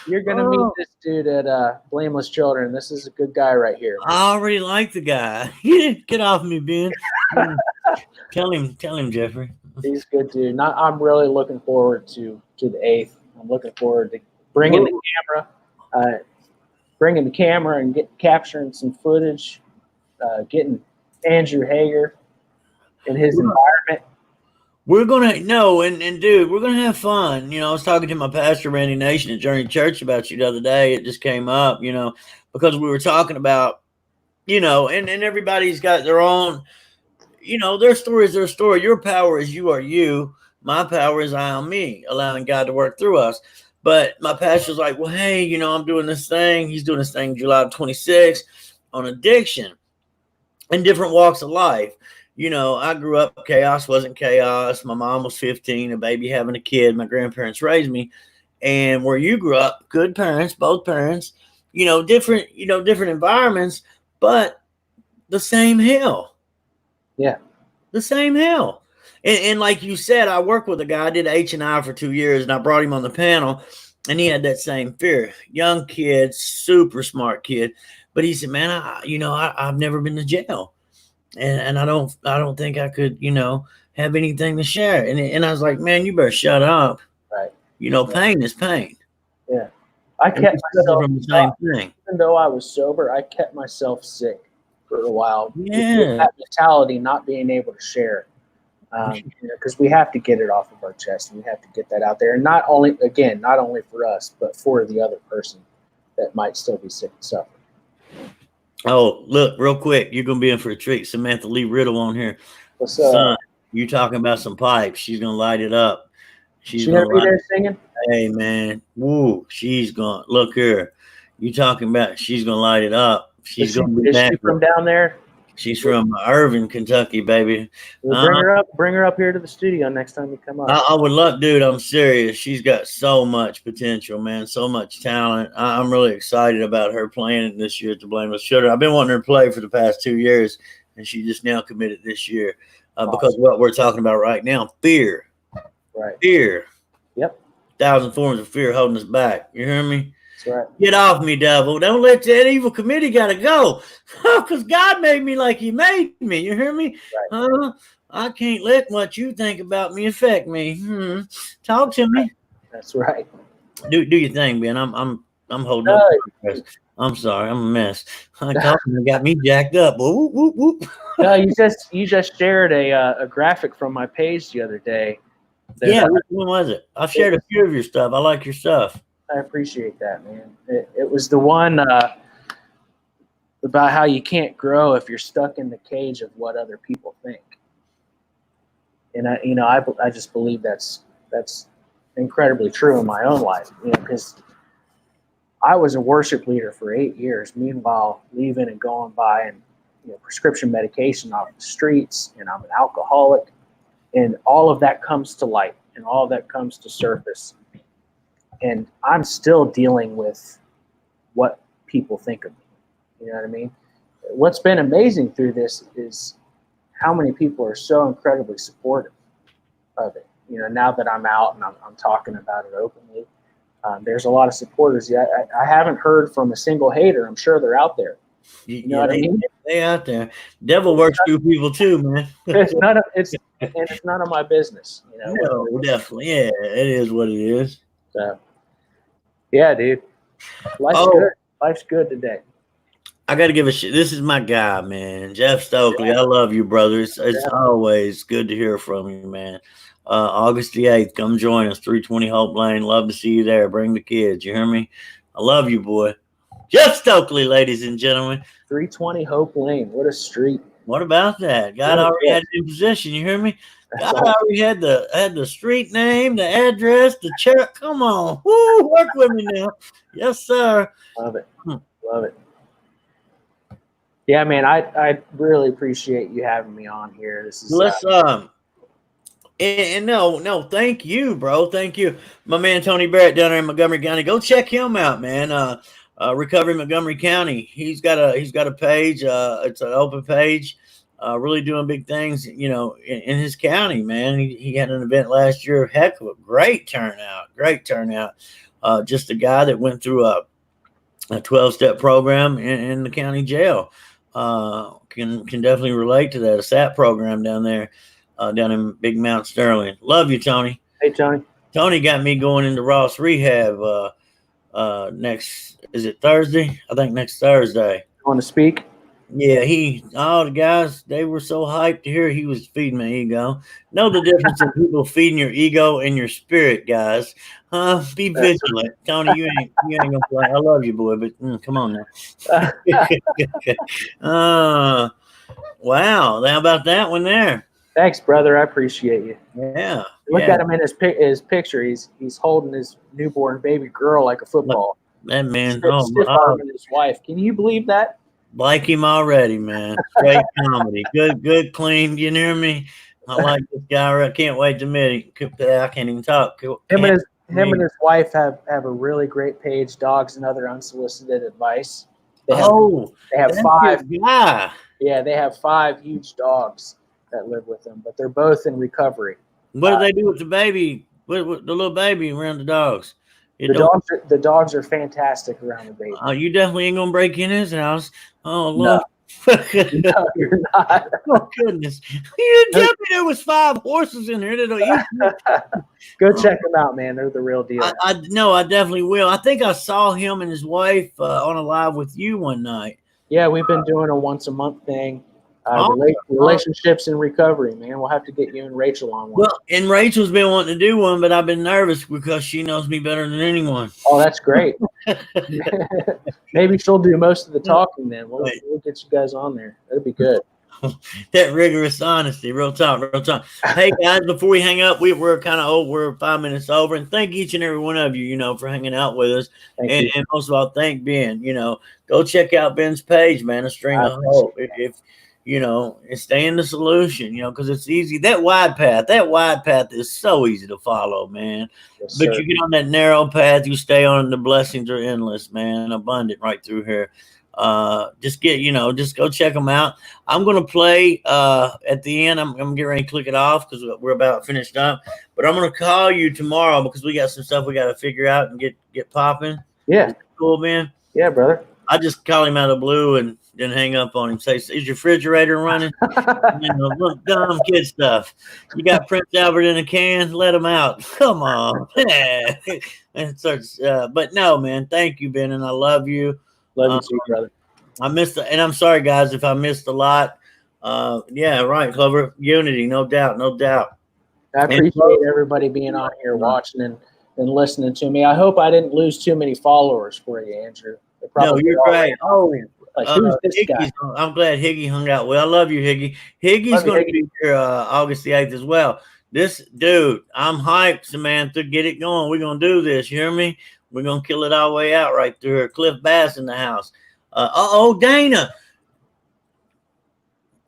You're gonna meet this dude at Blameless Children. This is a good guy right here. I already like the guy. Get off me, Ben. Tell him, Jeffrey. He's a good dude. I'm really looking forward to the 8th. I'm looking forward to bringing the camera and capturing some footage, getting Andrew Hager in his environment. We're going to know, and dude, we're going to have fun. I was talking to my pastor, Randy Nation, at Journey Church about you the other day. It just came up, because we were talking about, and everybody's got their own, their story is their story. Your power is you are you. My power is I am me, allowing God to work through us. But my pastor's like, well, hey, I'm doing this thing. He's doing this thing July 26th on addiction in different walks of life. I grew up, chaos wasn't chaos. My mom was 15, a baby having a kid. My grandparents raised me. And where you grew up, good parents, both parents, different environments, but the same hell. Yeah. The same hell. And like you said, I worked with a guy, I did H&I for 2 years, and I brought him on the panel, and he had that same fear. Young kid, super smart kid. But he said, man, I've never been to jail. And I don't think I could, have anything to share. And I was like, man, you better shut up. Right. Pain is pain. Yeah. I kept myself from the same thing. Even though I was sober, I kept myself sick for a while. Yeah. That mentality, not being able to share. Because we have to get it off of our chest and we have to get that out there. And not only for us, but for the other person that might still be sick and suffering. Oh, look, real quick, you're going to be in for a treat. Samantha Lee Riddle on here. What's up? Son, you talking about some pipes. She's going to light it up. She's She gonna gonna be there singing? Hey man, woo! She's gonna look here. You talking about? She's gonna light it up. She's gonna be Is back. she from down there? She's from Irving, Kentucky, baby. Well, bring her up here to the studio next time you come up. I would love, dude. I'm serious. She's got so much potential, man. So much talent. I'm really excited about her playing this year at the Blameless Shooter. I've been wanting her to play for the past 2 years, and she just now committed this year because what we're talking about right now, fear. Right. Fear. Yep. 1,000 forms of fear holding us back. You hear me? That's right. Get off me, devil. Don't let that evil committee gotta go. Because God made me like he made me. You hear me? Right. I can't let what you think about me affect me. Talk to me. That's right. Do your thing, Ben. I'm holding up. I'm sorry. I'm a mess. I got me jacked up. Whoop, whoop, whoop. No, you just shared a graphic from my page the other day. Yeah, which one was it? I've shared a few of your stuff. I like your stuff. I appreciate that, man. It was the one about how you can't grow if you're stuck in the cage of what other people think. And I just believe that's incredibly true in my own life. Because I was a worship leader for 8 years. Meanwhile, leaving and going by and prescription medication off the streets, and I'm an alcoholic, and all of that comes to light, and all of that comes to surface. And I'm still dealing with what people think of me. You know what I mean? What's been amazing through this is how many people are so incredibly supportive of it. Now that I'm out and I'm talking about it openly, there's a lot of supporters. Yeah, I haven't heard from a single hater. I'm sure they're out there. You know what I mean? They out there. Devil works through people too, man. It's none of my business. No, definitely. Yeah, it is what it is. So, yeah, dude. Life's good. Life's good today. I got to give a shit. This is my guy, man. Jeff Stokely. I love you, brother. It's always good to hear from you, man. August the 8th, come join us, 320 Hope Lane. Love to see you there. Bring the kids. You hear me? I love you, boy. Jeff Stokely, ladies and gentlemen. 320 Hope Lane. What a street. What about that? God already had it in position. You hear me? God already had the street name, the address, the check. Come on. Woo, work with me now. Yes, sir. Love it. Love it. Yeah, man, I really appreciate you having me on here. This is no, thank you, bro. Thank you. My man Tony Barrett down there in Montgomery County. Go check him out, man. Recovery Montgomery County. He's got a page. It's an open page. Really doing big things, in his county, man. He had an event last year. Heck of a great turnout. Just a guy that went through a 12-step program in the county jail. Can definitely relate to that. A SAP program down there, down in Big Mount Sterling. Love you, Tony. Hey, Tony. Tony got me going into Ross Rehab is it Thursday? I think next Thursday. You want to speak? Yeah, all the guys, they were so hyped to hear he was feeding my ego. Know the difference in people feeding your ego and your spirit, guys. Be vigilant. Tony, you ain't gonna play. I love you, boy, but come on now. Wow. How about that one there? Thanks, brother. I appreciate you. Yeah. Look at him in his picture. He's holding his newborn baby girl like a football. That man. Stiff-arming his wife. Can you believe that? Like him already, man. Great comedy. Good, clean. You hear me? I like this guy. I can't wait to meet him. I can't even talk. Him and his wife have a really great page, Dogs and Other Unsolicited Advice. They have 5. Yeah. Yeah, they have 5 huge dogs that live with them, but they're both in recovery. What do they do with the baby? With the little baby around the dogs? The dogs are fantastic around the baby. Oh, you definitely ain't gonna break in his house. Oh, Lord. No, you're not. Oh, goodness. You didn't tell me there was 5 horses in there. Go check them out, man. They're the real deal. I definitely will. I think I saw him and his wife on a live with you one night. Yeah, we've been doing a once-a-month thing. Relationships in recovery, man. We'll have to get you and Rachel on one. Well, and Rachel's been wanting to do one, but I've been nervous because she knows me better than anyone. Oh, that's great. Maybe she'll do most of the talking then. We'll get you guys on there. That'd be good. That rigorous honesty, real talk, real talk. Hey guys, before we hang up, we're kind of over. We're 5 minutes over, and thank each and every one of you, for hanging out with us. Thank And, you. and most of all, thank Ben. Go check out Ben's page, man. A String I of Hope. If and stay in the solution, because it's easy. That wide path is so easy to follow, man. Yes, But sir. you get on that narrow path, you stay on. The blessings are endless, man, abundant right through here. Just go check them out. I'm gonna play at the end. I'm getting ready to click it off because we're about finished up. But I'm gonna call you tomorrow because we got some stuff we got to figure out and get popping. Yeah. Cool, man. Yeah, brother. I just call him out of the blue and then hang up on him. Say, is your refrigerator running? Look, dumb kid stuff. You got Prince Albert in a can? Let him out. Come on. And starts, but no, man. Thank you, Ben, and I love you. Love you too, brother. I missed and I'm sorry, guys, if I missed a lot. Yeah, right, Clover. Unity, no doubt, no doubt. I appreciate everybody being on here watching and listening to me. I hope I didn't lose too many followers for you, Andrew. No, you're great. Oh, like, who's this guy? I'm glad Higgy hung out. Well, I love you, Higgy. Higgy's going to be here August the 8th as well. This dude, I'm hyped, Samantha. Get it going. We're going to do this. You hear me? We're going to kill it all the way out right through here. Cliff Bass in the house. Dana.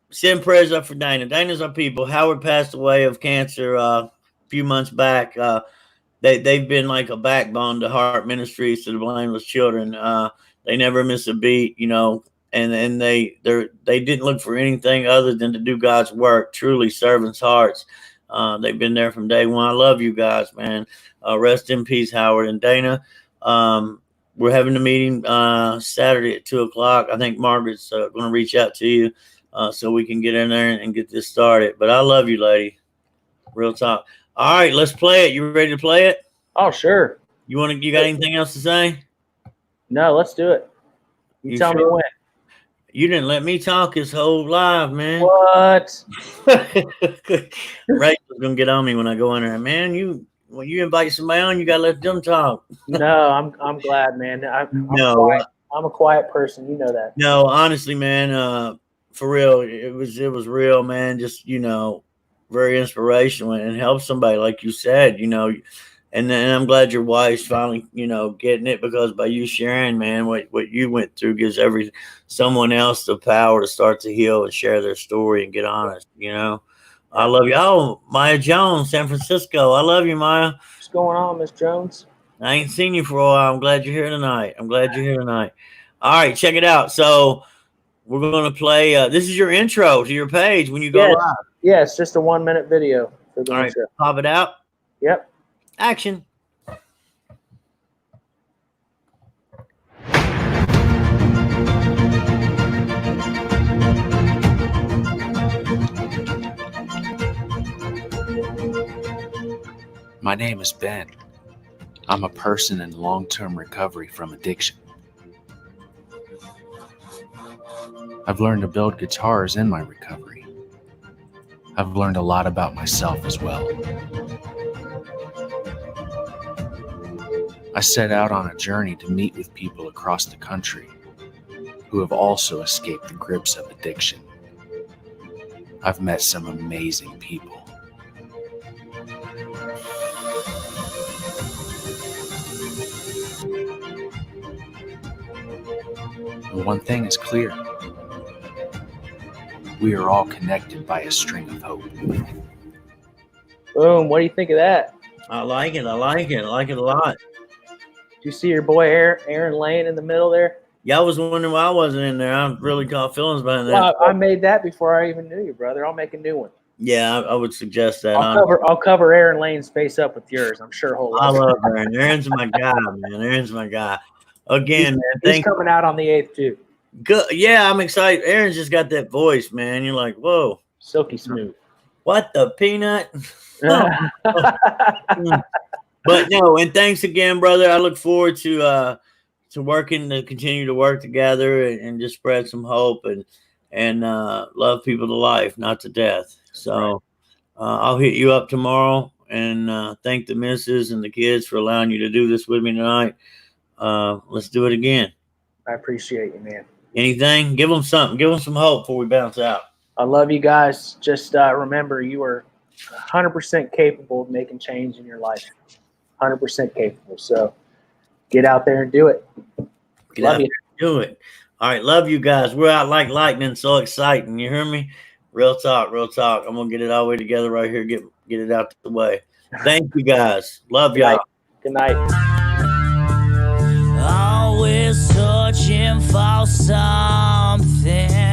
Send prayers up for Dana. Dana's our people. Howard passed away of cancer a few months back. They've been like a backbone to Heart Ministries, to the Blameless Children. They never miss a beat, and they didn't look for anything other than to do God's work. Truly, servants' hearts. They've been there from day one. I love you guys, man. Rest in peace, Howard and Dana. We're having a meeting Saturday at 2:00. I think Margaret's going to reach out to you so we can get in there and get this started. But I love you, lady. Real talk. All right, let's play it. You ready to play it? Oh, sure. You got anything else to say? No, let's do it. You tell me when. You didn't let me talk this whole live, man. What? Rachel's gonna get on me when I go in there. Man, when you invite somebody on, you gotta let them talk. No, I'm glad, man. I'm a quiet person. You know that. No, honestly, man, for real, it was real, man. Just very inspirational and help somebody, like you said, And then I'm glad your wife's finally, getting it, because by you sharing, man, what you went through gives someone else the power to start to heal and share their story and get honest. I love you. Oh, Maya Jones, San Francisco. I love you, Maya. What's going on, Miss Jones? I ain't seen you for a while. I'm glad you're here tonight. All right, check it out. So we're going to play. This is your intro to your page when you go live. Yeah, it's just a 1-minute video. For the All right, pop it out. Yep. Action. My name is Ben. I'm a person in long-term recovery from addiction. I've learned to build guitars in my recovery. I've learned a lot about myself as well. I set out on a journey to meet with people across the country who have also escaped the grips of addiction. I've met some amazing people. And one thing is clear. We are all connected by a string of hope. Boom. What do you think of that? I like it. I like it a lot. Did you see your boy Aaron Lane in the middle there? Yeah, I was wondering why I wasn't in there. I really caught feelings behind that. Well, I made that before I even knew you, brother. I'll make a new one. Yeah, I would suggest that. I'll cover Aaron Lane's face up with yours. I'm sure he'll I love Aaron. Aaron's my guy, man. Aaron's my guy. Again, man. He's coming out on the 8th too. Good. Yeah, I'm excited. Aaron's just got that voice, man. You're like, whoa. Silky smooth. What the peanut? But no, and thanks again, brother. I look forward to continue to work together and just spread some hope and love people to life, not to death. So I'll hit you up tomorrow and thank the missus and the kids for allowing you to do this with me tonight. Let's do it again. I appreciate you, man. Anything? Give them something. Give them some hope before we bounce out. I love you guys. Just remember, you are 100% capable of making change in your life. 100% capable. So get out there and do it. Get Love out you. there and do it. All right, love you guys. We're out like lightning, so exciting. You hear me? Real talk, real talk. I'm gonna get it all the way together right here. Get it out the way. Thank you guys. Love Good night. y'all. Good night. Always searching for something.